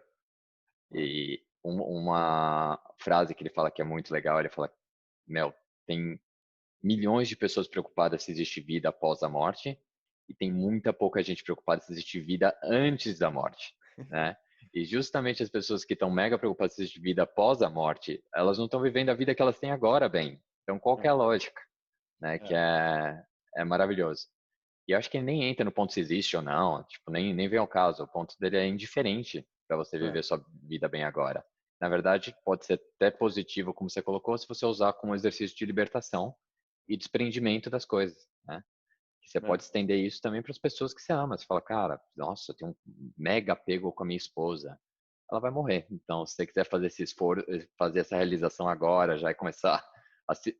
E uma frase que ele fala que é muito legal, ele fala, meu, tem milhões de pessoas preocupadas se existe vida após a morte e tem muita pouca gente preocupada se existe vida antes da morte, né? E justamente as pessoas que estão mega preocupadas se existe vida após a morte, elas não estão vivendo a vida que elas têm agora bem. Então, qual que é a lógica, né? Que
É,
é maravilhoso. E eu acho que ele nem entra no ponto se existe ou não, tipo, nem vem ao caso. O ponto dele é indiferente para você
é,
viver sua vida bem agora. Na verdade, pode ser até positivo, como você colocou, se você usar como um exercício de libertação e desprendimento das coisas, né? Que você
é,
pode estender isso também para as pessoas que você ama. Você fala, cara, nossa, eu tenho um mega apego com a minha esposa. Ela vai morrer. Então, se você quiser fazer esse esforço, fazer essa realização agora, já e começar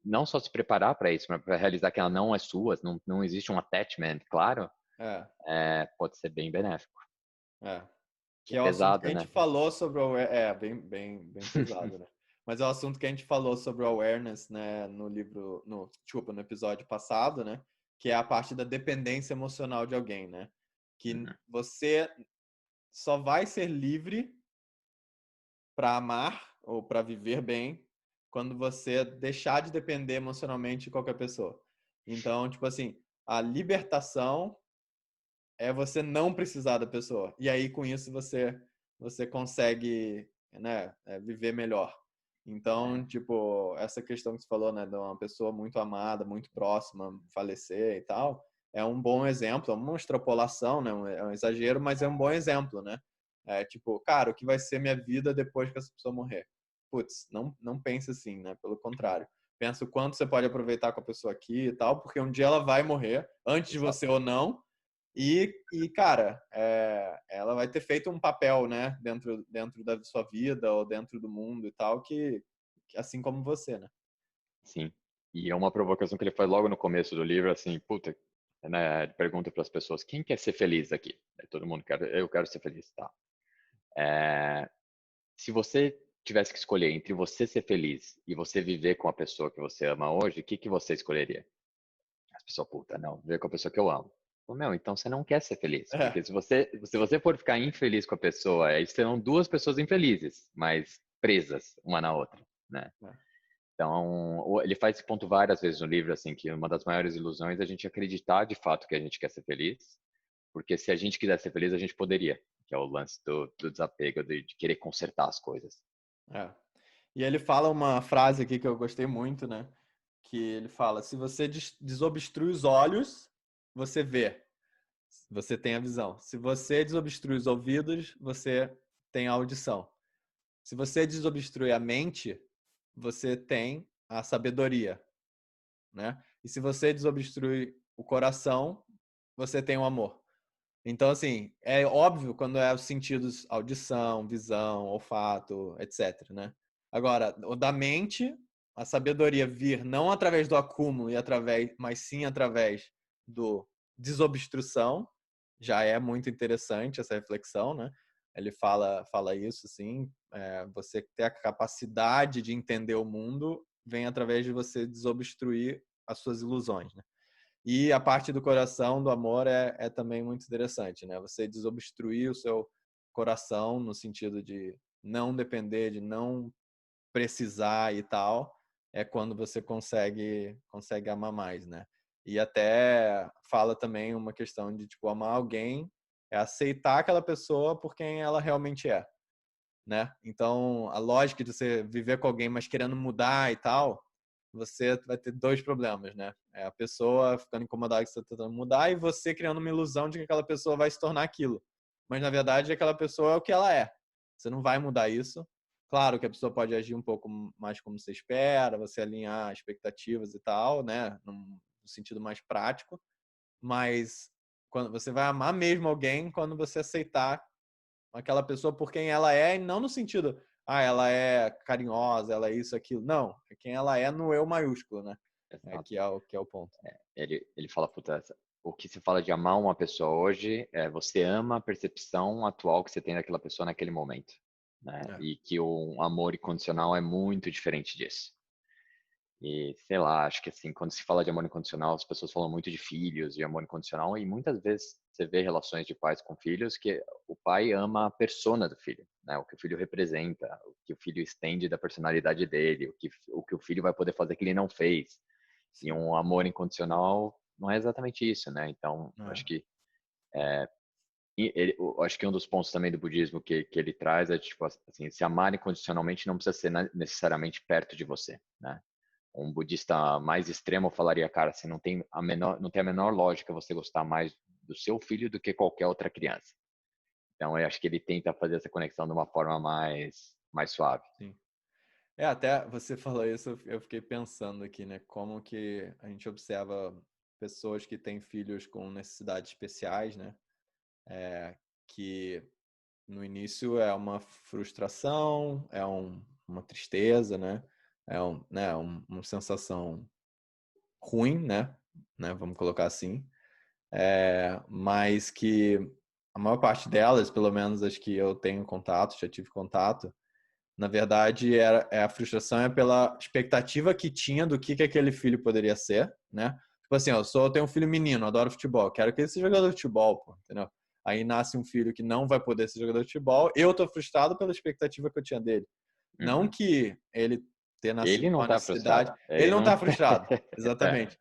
não só se preparar para isso, mas para realizar que ela não é sua, não existe um attachment, claro,
é,
pode ser bem benéfico.
é.
E
Que
é
é o assunto que
pesado,
a gente
né?
falou sobre o bem pesado, né? Mas é o assunto que a gente falou sobre o awareness, né, no livro, desculpa, no episódio passado, né, que é a parte da dependência emocional de alguém, né? Que
Uhum.
você só vai ser livre para amar ou para viver bem quando você deixar de depender emocionalmente de qualquer pessoa. Então, tipo assim, a libertação é você não precisar da pessoa. E aí, com isso, você consegue, né, viver melhor.
É,
Então, tipo, essa questão que você falou, né, de uma pessoa muito amada, muito próxima, falecer e tal, é um bom exemplo, é uma extrapolação, né? É um exagero, mas é um bom exemplo, né? É tipo, cara, o que vai ser minha vida depois que essa pessoa morrer? Putz, não pense assim, né? Pelo contrário. Pensa o quanto você pode aproveitar com a pessoa aqui e tal, porque um dia ela vai morrer, antes de você
Exato.
ou não, cara, ela vai ter feito um papel, né? Dentro da sua vida ou dentro do mundo e tal, que assim como você, né?
Sim. E é uma provocação que ele faz logo no começo do livro, assim, puta, né? Ele pergunta para as pessoas, quem quer ser feliz aqui? Aí todo mundo quer, eu quero ser feliz, tá? É, se você tivesse que escolher entre você ser feliz e você viver com a pessoa que você ama hoje, o que que você escolheria? As pessoas, puta, não, viver com a pessoa que eu amo. Pô, meu, então você não quer ser feliz,
É,
porque se você for ficar infeliz com a pessoa, aí serão duas pessoas infelizes, mas presas uma na outra, né?
é.
Então, ele faz esse ponto várias vezes no livro, assim, que uma das maiores ilusões é a gente acreditar de fato que a gente quer ser feliz, porque se a gente quiser ser feliz, a gente poderia, que é o lance do desapego, de querer consertar as coisas.
É. E ele fala uma frase aqui que eu gostei muito, né? Que ele fala: se você desobstrui os olhos, você vê, você tem a visão. Se você desobstrui os ouvidos, você tem a audição. Se você desobstrui a mente, você tem a sabedoria, né? E se você desobstrui o coração, você tem o amor. Então, assim, é óbvio quando é os sentidos audição, visão, olfato, etc, né? Agora, o da mente, a sabedoria vir não através do acúmulo mas sim através do desobstrução, já é muito interessante essa reflexão, né? Ele fala isso, assim, você ter a capacidade de entender o mundo vem através de você desobstruir as suas ilusões, né? E a parte do coração, do amor, é também muito interessante, né? Você desobstruir o seu coração no sentido de não depender, de não precisar e tal, é quando você consegue amar mais, né? E até fala também uma questão de, tipo, amar alguém é aceitar aquela pessoa por quem ela realmente é, né? Então, a lógica de você viver com alguém, mas querendo mudar e tal, você vai ter dois problemas, né? É a pessoa ficando incomodada que você está tentando mudar e você criando uma ilusão de que aquela pessoa vai se tornar aquilo. Mas, na verdade, aquela pessoa é o que ela é. Você não vai mudar isso. Claro que a pessoa pode agir um pouco mais como você espera, você alinhar expectativas e tal, né? No sentido mais prático. Mas quando você vai amar mesmo alguém quando você aceitar aquela pessoa por quem ela é, e não no sentido, ela é carinhosa, ela é isso, aquilo. Não, é quem ela é no eu maiúsculo, né?
Exato.
Que é o ponto.
Ele fala, puta, o que se fala de amar uma pessoa hoje é você ama a percepção atual que você tem daquela pessoa naquele momento, né?
É,
E que o amor incondicional é muito diferente disso. E, sei lá, acho que assim, quando se fala de amor incondicional, as pessoas falam muito de filhos, de amor incondicional, e muitas vezes você vê relações de pais com filhos que o pai ama a persona do filho, né? O que o filho representa, o que o filho estende da personalidade dele, o que o filho vai poder fazer que ele não fez. E
sim.
um amor incondicional não é exatamente isso, né? Então,
É,
acho que eu acho que um dos pontos também do budismo que ele traz é tipo assim, se amar incondicionalmente não precisa ser necessariamente perto de você, né? Um budista mais extremo falaria, cara, assim, não tem a menor lógica você gostar mais do seu filho do que qualquer outra criança. Então, eu acho que ele tenta fazer essa conexão de uma forma mais suave.
sim. Até você falou isso, eu fiquei pensando aqui, né? Como que a gente observa pessoas que têm filhos com necessidades especiais, né? Que no início é uma frustração, uma tristeza, né? Uma sensação ruim, né? Vamos colocar assim. Mas que a maior parte delas, pelo menos as que eu tenho contato, já tive contato, na verdade a frustração é pela expectativa que tinha do que aquele filho poderia ser, né? Tipo assim, eu tenho um filho menino, adoro futebol, quero que ele seja jogador de futebol, pô, entendeu? Aí nasce um filho que não vai poder ser jogador de futebol, eu tô frustrado pela expectativa que eu tinha dele. Não
Uhum.
que ele ter nascido
Ele
com
não
a
tá
necessidade,
frustrado.
ele
Ele
não
não.
tá frustrado,
É,
exatamente.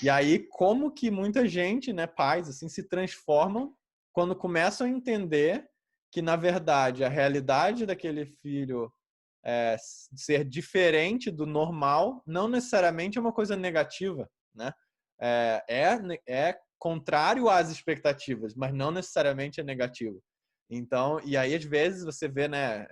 E aí, como que muita gente, né, pais, assim, se transformam quando começam a entender que, na verdade, a realidade daquele filho ser diferente do normal não necessariamente é uma coisa negativa, né? É contrário às expectativas, mas não necessariamente é negativo. Então, e aí às vezes você vê, né,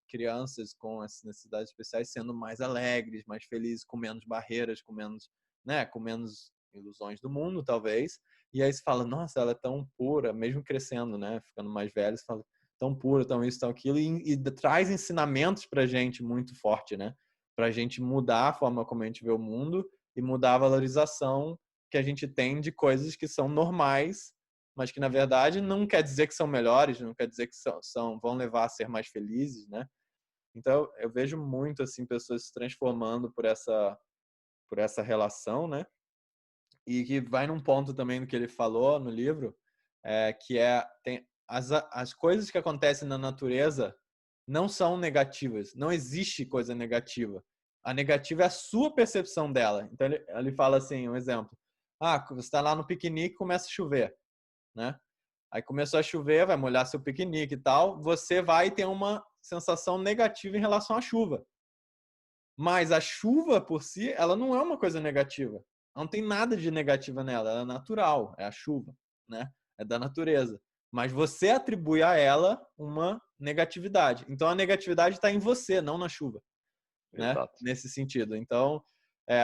crianças com as necessidades especiais sendo mais alegres, mais felizes, com menos barreiras, com menos, né, com menos ilusões do mundo, talvez. E aí você fala, nossa, ela é tão pura, mesmo crescendo, né, ficando mais velha, você fala, tão pura, tão isso, tão aquilo, e traz ensinamentos pra gente muito forte, né? Pra gente mudar a forma como a gente vê o mundo e mudar a valorização que a gente tem de coisas que são normais, mas que na verdade não quer dizer que são melhores, não quer dizer que vão levar a ser mais felizes, né? Então eu vejo muito assim pessoas se transformando por essa relação, né? E que vai num ponto também do que ele falou no livro, que tem as coisas que acontecem na natureza não são negativas, não existe coisa negativa. A negativa é a sua percepção dela. Então ele fala assim, um exemplo. Você está lá no piquenique, começa a chover, né? Aí começou a chover, vai molhar seu piquenique e tal, você vai ter uma sensação negativa em relação à chuva. Mas a chuva por si, ela não é uma coisa negativa. Não tem nada de negativa nela, ela é natural, é a chuva, né? É da natureza. Mas você atribui a ela uma negatividade. Então a negatividade está em você, não na chuva, né?
Exato.
Nesse sentido. Então,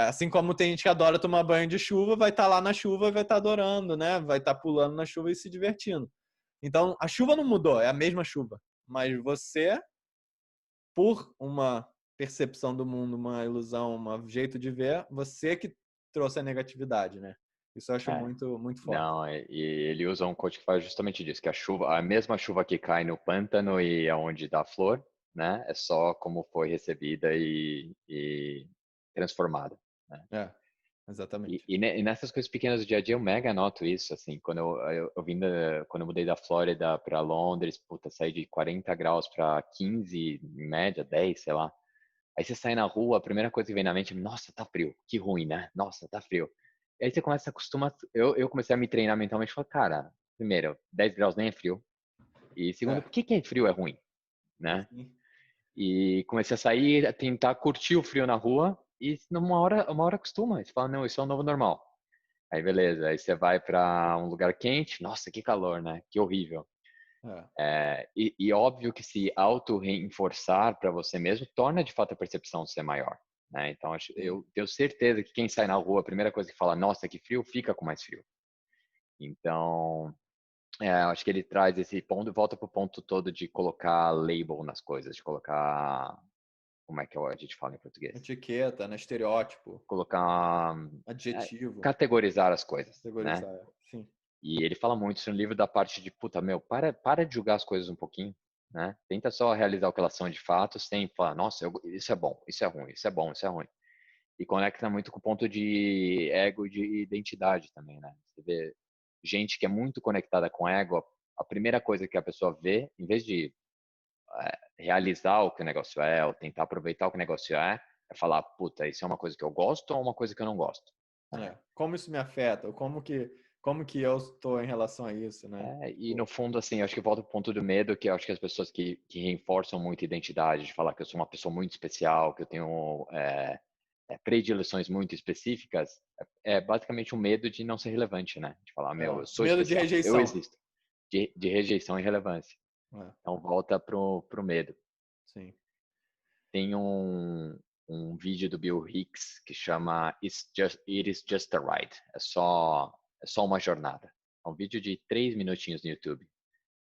assim como tem gente que adora tomar banho de chuva, vai estar lá na chuva e vai estar adorando, né? Vai estar pulando na chuva e se divertindo. Então, a chuva não mudou, é a mesma chuva. Mas você, por uma percepção do mundo, uma ilusão, um jeito de ver, você que trouxe a negatividade, né? Isso eu acho
É.
muito, muito forte.
Não, e ele usa um coach que fala justamente disso, que a mesma chuva que cai no pântano e aonde dá flor, né? É só como foi recebida e transformada, né?
Exatamente.
E nessas coisas pequenas do dia a dia eu mega noto isso, assim, quando quando eu mudei da Flórida para Londres, puta, saí de 40 graus para 15, em média, 10, sei lá. Aí você sai na rua, a primeira coisa que vem na mente é, nossa, tá frio, que ruim, né? Nossa, tá frio. E aí você começa a acostumar, eu comecei a me treinar mentalmente, falei, cara, primeiro, 10 graus nem é frio, e segundo,
É.
por que frio é ruim, né?
Sim.
E comecei a sair, a tentar curtir o frio na rua, e uma hora acostuma, você fala, não, isso é o novo normal. Aí beleza, aí você vai para um lugar quente, nossa, que calor, né? Que horrível.
É.
E óbvio que se auto-reforçar para você mesmo torna de fato a percepção ser maior, né? Então
Sim.
eu tenho certeza que quem sai na rua, a primeira coisa que fala, nossa, que frio, fica com mais frio. Então, acho que ele traz esse ponto, volta pro ponto todo de colocar label nas coisas, de colocar, como é que a gente fala em português?
Etiqueta, né? Estereótipo,
Colocar,
adjetivo,
categorizar as coisas, né?
categorizar. Sim.
E ele fala muito isso no livro da parte de, puta, meu, para de julgar as coisas um pouquinho, né? Tenta só realizar o que elas são de fato, sem falar, nossa, isso é bom, isso é ruim, isso é bom, isso é ruim. E conecta muito com o ponto de ego e de identidade também, né? Você vê gente que é muito conectada com ego, a primeira coisa que a pessoa vê, em vez de realizar o que o negócio é, ou tentar aproveitar o que o negócio é falar, puta, isso é uma coisa que eu gosto ou uma coisa que eu não gosto, né?
Como isso me afeta? Ou como que eu estou em relação a isso, né?
E no fundo, assim, acho que volta pro ponto do medo, que eu acho que as pessoas que reforçam muito a identidade, de falar que eu sou uma pessoa muito especial, que eu tenho predileções muito específicas, é basicamente um medo de não ser relevante, né? De falar, meu, eu sou
Medo de
especial, eu
rejeição.
existo. De rejeição e relevância.
É,
Então volta pro medo.
sim.
Tem um vídeo do Bill Hicks que chama It is just a ride. É só uma jornada. É um vídeo de 3 minutinhos no YouTube.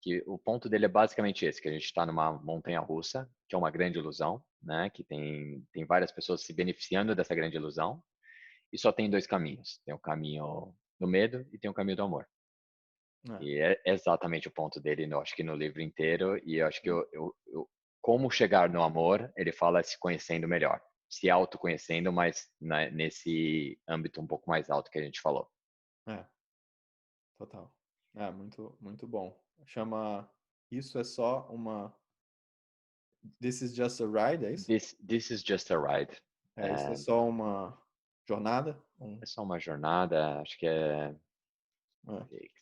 Que o ponto dele é basicamente esse, que a gente está numa montanha-russa, que é uma grande ilusão, né? Que tem várias pessoas se beneficiando dessa grande ilusão, e só tem dois caminhos. Tem o caminho do medo e tem o caminho do amor.
É,
E é exatamente o ponto dele, eu acho que no livro inteiro, e eu acho que como chegar no amor, ele fala se conhecendo melhor, se autoconhecendo, mas nesse âmbito um pouco mais alto que a gente falou.
é, total. Muito, muito bom. Chama Isso é só uma. This is just a ride, é isso?
This is just a ride.
Isso é
É,
só uma jornada?
é só uma jornada, acho que é.
É.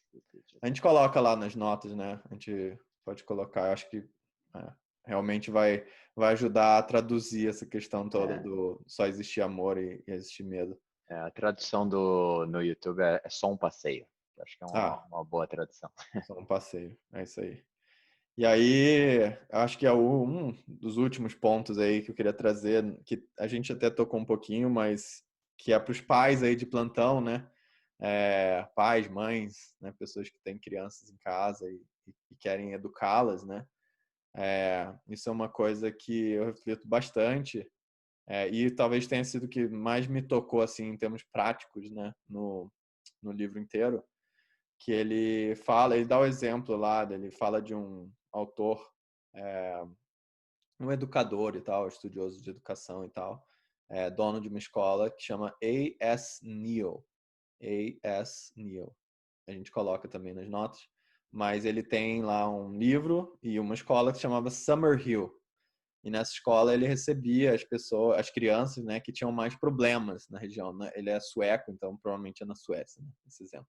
A gente coloca lá nas notas, né? A gente pode colocar. Eu acho que realmente vai ajudar a traduzir essa questão toda
É,
do só existir amor e existir medo.
a tradução no YouTube é só um passeio. que acho que é
Ah,
uma boa tradução.
só um passeio. É isso aí. E aí, acho que é um dos últimos pontos aí que eu queria trazer, que a gente até tocou um pouquinho, mas que é para os pais aí de plantão, né? Pais, mães, né? Pessoas que têm crianças em casa e querem educá-las, né? Isso é uma coisa que eu reflito bastante, e talvez tenha sido o que mais me tocou assim em termos práticos, né? No livro inteiro, que ele dá o exemplo lá, ele fala de um autor, é, um educador e tal, estudioso de educação e tal, dono de uma escola que chama A.S. Neal. A.S. Neal. A gente coloca também nas notas, mas ele tem lá um livro e uma escola que se chamava Summerhill. E nessa escola ele recebia as pessoas, as crianças, né, que tinham mais problemas na região, né? Ele é sueco, então provavelmente é na Suécia, né, esse exemplo.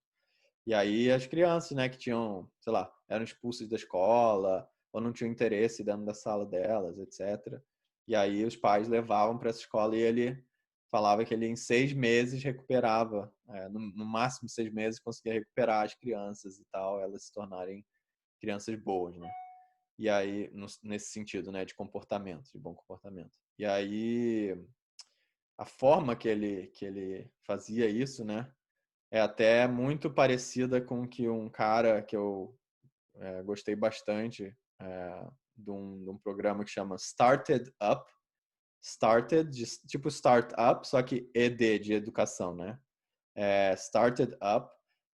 E aí as crianças, né, que tinham, sei lá, eram expulsas da escola ou não tinham interesse dentro da sala delas, etc. E aí os pais levavam para essa escola e ele falava que ele em 6 meses recuperava, no máximo 6 meses conseguia recuperar as crianças e tal, elas se tornarem crianças boas, né? E aí nesse sentido, né, de comportamento, de bom comportamento. E aí a forma que ele fazia isso, né, é até muito parecida com que um cara que eu gostei bastante, de um programa que chama Started Up. Started, tipo startup, só que ED, de educação, né? Started Up,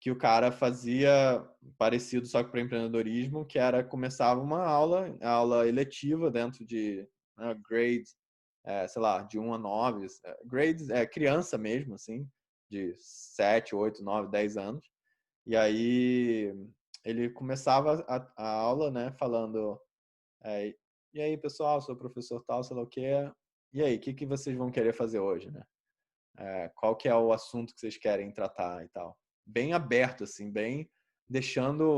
que o cara fazia parecido só que para empreendedorismo, que era começava uma aula eletiva dentro de grades, sei lá, de 1 a 9, grades, criança mesmo, assim, de 7, 8, 9, 10 anos. E aí ele começava a aula, né, falando, e aí, pessoal, sou o professor tal, sei lá o quê, e aí, o que vocês vão querer fazer hoje, né? Qual que é o assunto que vocês querem tratar e tal. Bem aberto, assim, bem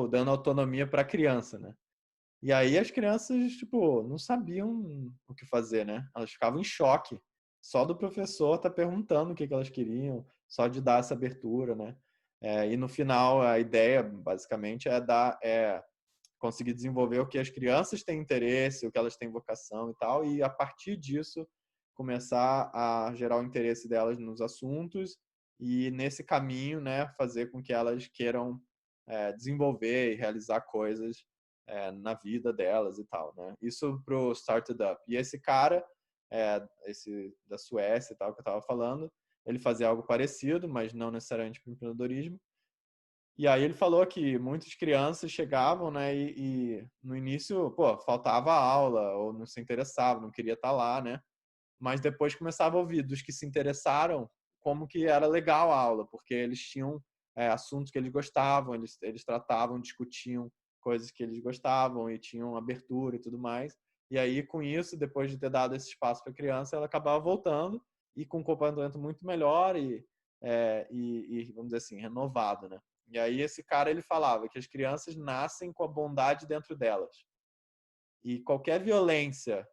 dando autonomia para a criança, né? E aí as crianças, tipo, não sabiam o que fazer, né? Elas ficavam em choque. Só do professor tá perguntando o que elas queriam, só de dar essa abertura, né? E no final a ideia, basicamente, é conseguir desenvolver o que as crianças têm interesse, o que elas têm vocação e tal, e a partir disso começar a gerar o interesse delas nos assuntos e nesse caminho, né, fazer com que elas queiram desenvolver e realizar coisas na vida delas e tal, né? Isso pro Started Up. E esse cara, esse da Suécia e tal que eu estava falando, ele fazia algo parecido, mas não necessariamente para o empreendedorismo. E aí ele falou que muitas crianças chegavam, né, e no início, pô, faltava aula, ou não se interessava, não queria estar lá, né? Mas depois começava a ouvir dos que se interessaram como que era legal a aula, porque eles tinham assuntos que eles gostavam, eles tratavam, discutiam coisas que eles gostavam e tinham abertura e tudo mais. E aí, com isso, depois de ter dado esse espaço para a criança, ela acabava voltando e com um comportamento muito melhor e, vamos dizer assim, renovado, né? E aí esse cara, ele falava que as crianças nascem com a bondade dentro delas. E qualquer violência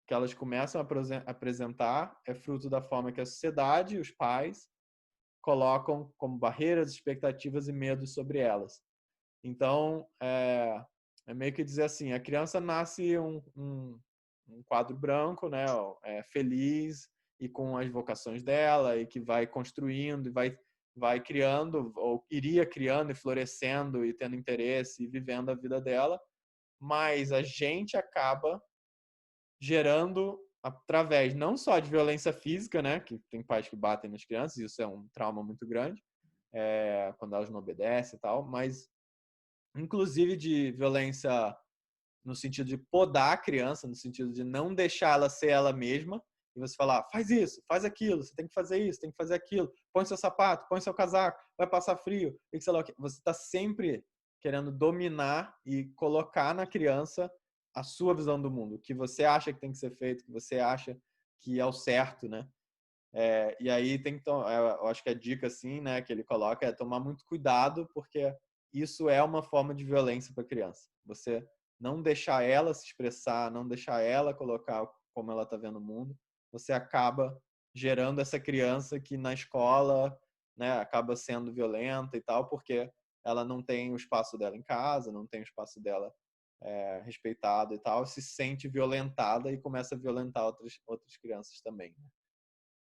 que elas começam a apresentar é fruto da forma que a sociedade e os pais colocam como barreiras, expectativas e medos sobre elas. Então, meio que dizer assim, a criança nasce um quadro branco, né, feliz e com as vocações dela e que vai construindo e vai criando, ou iria criando e florescendo e tendo interesse e vivendo a vida dela, mas a gente acaba gerando através não só de violência física, né, que tem pais que batem nas crianças, isso é um trauma muito grande, quando elas não obedecem e tal, mas inclusive de violência no sentido de podar a criança, no sentido de não deixar ela ser ela mesma, e você falar, faz isso, faz aquilo, você tem que fazer isso, tem que fazer aquilo, põe seu sapato, põe seu casaco, vai passar frio, e sei lá, você está sempre querendo dominar e colocar na criança a sua visão do mundo, o que você acha que tem que ser feito, o que você acha que é o certo, né? E aí tem que eu acho que a dica assim, né, que ele coloca é tomar muito cuidado, porque isso é uma forma de violência para a criança. Você não deixar ela se expressar, não deixar ela colocar como ela está vendo o mundo, você acaba gerando essa criança que na escola, né, acaba sendo violenta e tal, porque ela não tem o espaço dela em casa, não tem o espaço dela respeitado e tal, se sente violentada e começa a violentar outras crianças também, né?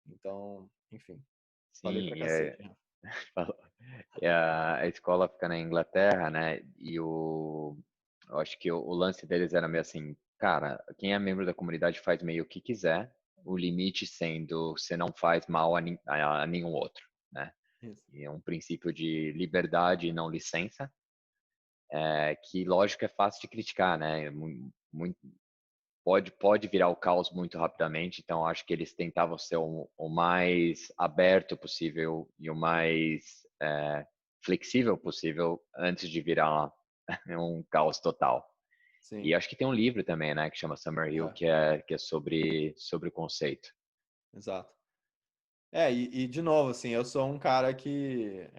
Então, enfim, falei pra
Sim,
cacete, né?
falou. E a escola fica na Inglaterra, né? Eu acho que o lance deles era meio assim, cara, quem é membro da comunidade faz meio o que quiser, o limite sendo você não faz mal a nenhum outro, né?
Isso.
E é um princípio de liberdade e não licença, que lógico é fácil de criticar, né? Pode virar o caos muito rapidamente, então acho que eles tentavam ser o mais aberto possível e o mais flexível possível antes de virar um caos total.
Sim,
E acho que tem um livro também, né, que chama Summerhill,
é,
que é sobre o conceito.
exato. E de novo, assim, eu sou um cara que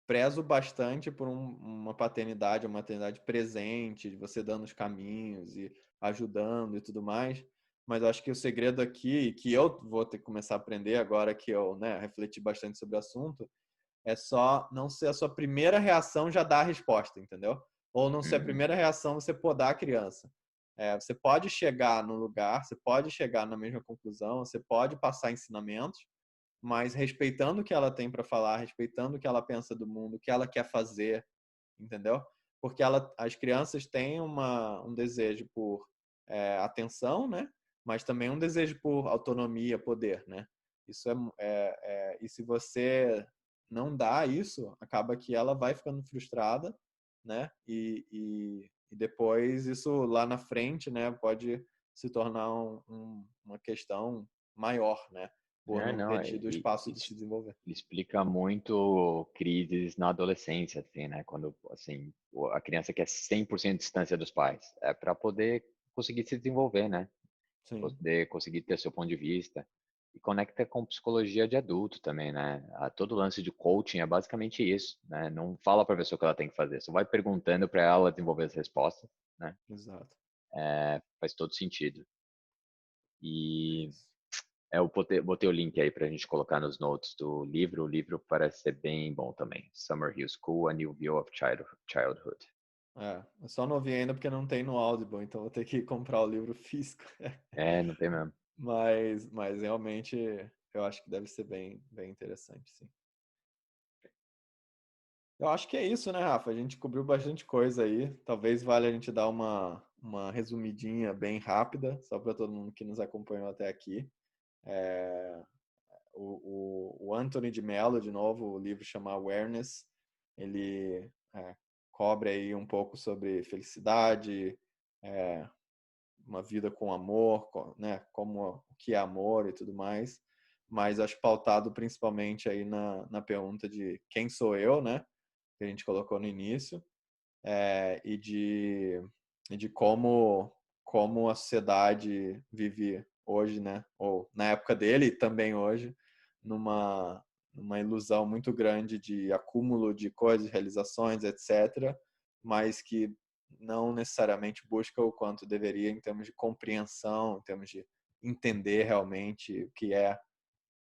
prezo bastante por uma paternidade, uma maternidade presente, de você dando os caminhos e ajudando e tudo mais. Mas eu acho que o segredo aqui, que eu vou ter que começar a aprender agora que eu, né, refleti bastante sobre o assunto, é só não ser a sua primeira reação já dar a resposta, entendeu? Ou não ser a
Uhum.
primeira reação você podar a criança. Você pode chegar no lugar, você pode chegar na mesma conclusão, você pode passar ensinamentos, mas respeitando o que ela tem para falar, respeitando o que ela pensa do mundo, o que ela quer fazer, entendeu? Porque as crianças têm um desejo por atenção, né? Mas também um desejo por autonomia, poder, né? Isso e se você não dá isso, acaba que ela vai ficando frustrada, né? E depois isso lá na frente, né? Pode se tornar uma questão maior, né? Por não
Não,
ter tido o espaço de se desenvolver.
explica muito crises na adolescência, assim, né? Quando, assim, a criança quer 100% de distância dos pais. É para poder conseguir se desenvolver, né?
Sim,
Poder conseguir ter seu ponto de vista. E conecta com psicologia de adulto também, né? Todo lance de coaching é basicamente isso, né? Não fala para a pessoa o que ela tem que fazer, só vai perguntando para ela desenvolver as respostas, né?
exato.
Faz todo sentido.
É
E
isso.
eu botei o link aí para a gente colocar nos notes do livro. O livro parece ser bem bom também. Summer Hill School, A New View of Childhood.
Eu só não vi ainda porque não tem no Audible, então vou ter que comprar o livro físico.
Não tem mesmo.
Mas realmente eu acho que deve ser bem, bem interessante, sim. Eu acho que é isso, né, Rafa? A gente cobriu bastante coisa aí. Talvez valha a gente dar uma resumidinha bem rápida, só para todo mundo que nos acompanhou até aqui. É, o Anthony de Mello, de novo, o livro chama Awareness. Ele cobre aí um pouco sobre felicidade, é, uma vida com amor, né? Como o que é amor e tudo mais. Mas acho pautado principalmente aí na pergunta de quem sou eu, né? Que a gente colocou no início, e de como a sociedade vive hoje, né? Ou na época dele e também hoje, numa ilusão muito grande de acúmulo de coisas, realizações, etc., mas que não necessariamente busca o quanto deveria em termos de compreensão, em termos de entender realmente o que é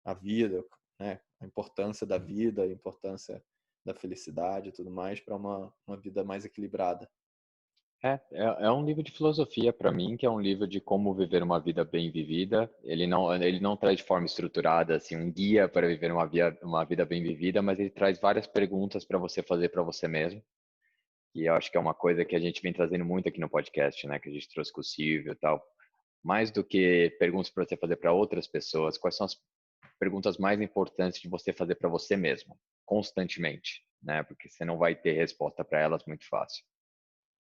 a vida, né? A importância da vida, a importância da felicidade e tudo mais para uma vida mais equilibrada.
É um livro de filosofia para mim, que é um livro de como viver uma vida bem vivida. Ele não traz de forma estruturada assim um guia para viver uma vida bem vivida, mas ele traz várias perguntas para você fazer para você mesmo. E eu acho que é uma coisa que a gente vem trazendo muito aqui no podcast, né? Que a gente trouxe com o Silvio e tal. Mais do que perguntas para você fazer para outras pessoas, quais são as perguntas mais importantes de você fazer para você mesmo, constantemente, né? Porque você não vai ter resposta para elas muito fácil.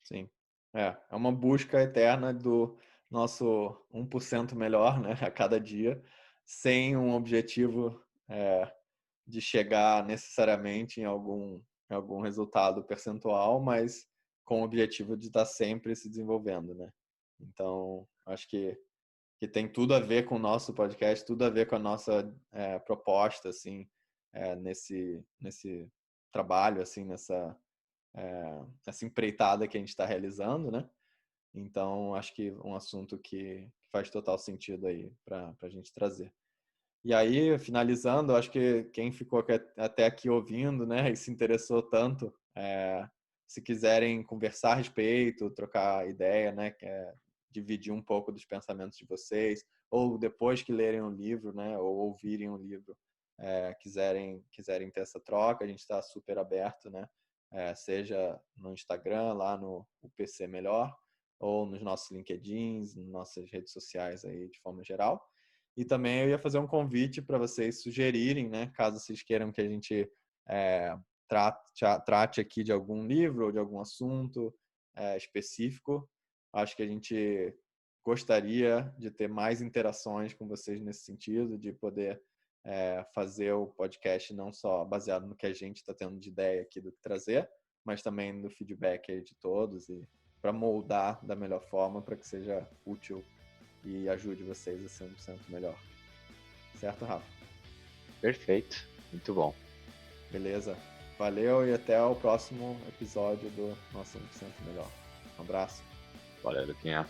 Sim. É uma busca eterna do nosso 1% melhor, né, a cada dia, sem um objetivo de chegar necessariamente em algum resultado percentual, mas com o objetivo de estar sempre se desenvolvendo, né? Então, acho que tem tudo a ver com o nosso podcast, tudo a ver com a nossa proposta, assim, nesse trabalho, assim, essa empreitada que a gente está realizando, né? Então, acho que um assunto que faz total sentido aí para a gente trazer. E aí, finalizando, acho que quem ficou até aqui ouvindo, né, e se interessou tanto, se quiserem conversar a respeito, trocar ideia, né, dividir um pouco dos pensamentos de vocês, ou depois que lerem o livro, né, ou ouvirem o livro, quiserem ter essa troca, a gente está super aberto, né, seja no Instagram, lá no UPC Melhor, ou nos nossos LinkedIns, nas nossas redes sociais aí de forma geral. E também eu ia fazer um convite para vocês sugerirem, né, caso vocês queiram que a gente trate aqui de algum livro ou de algum assunto específico. Acho que a gente gostaria de ter mais interações com vocês nesse sentido, de poder fazer o podcast não só baseado no que a gente está tendo de ideia aqui do que trazer, mas também no feedback aí de todos e para moldar da melhor forma para que seja útil e ajude vocês a ser 1% melhor. Certo, Rafa?
Perfeito, muito bom.
Beleza. Valeu e até o próximo episódio do nosso 1% Melhor. Um abraço.
Valeu, Luquinha.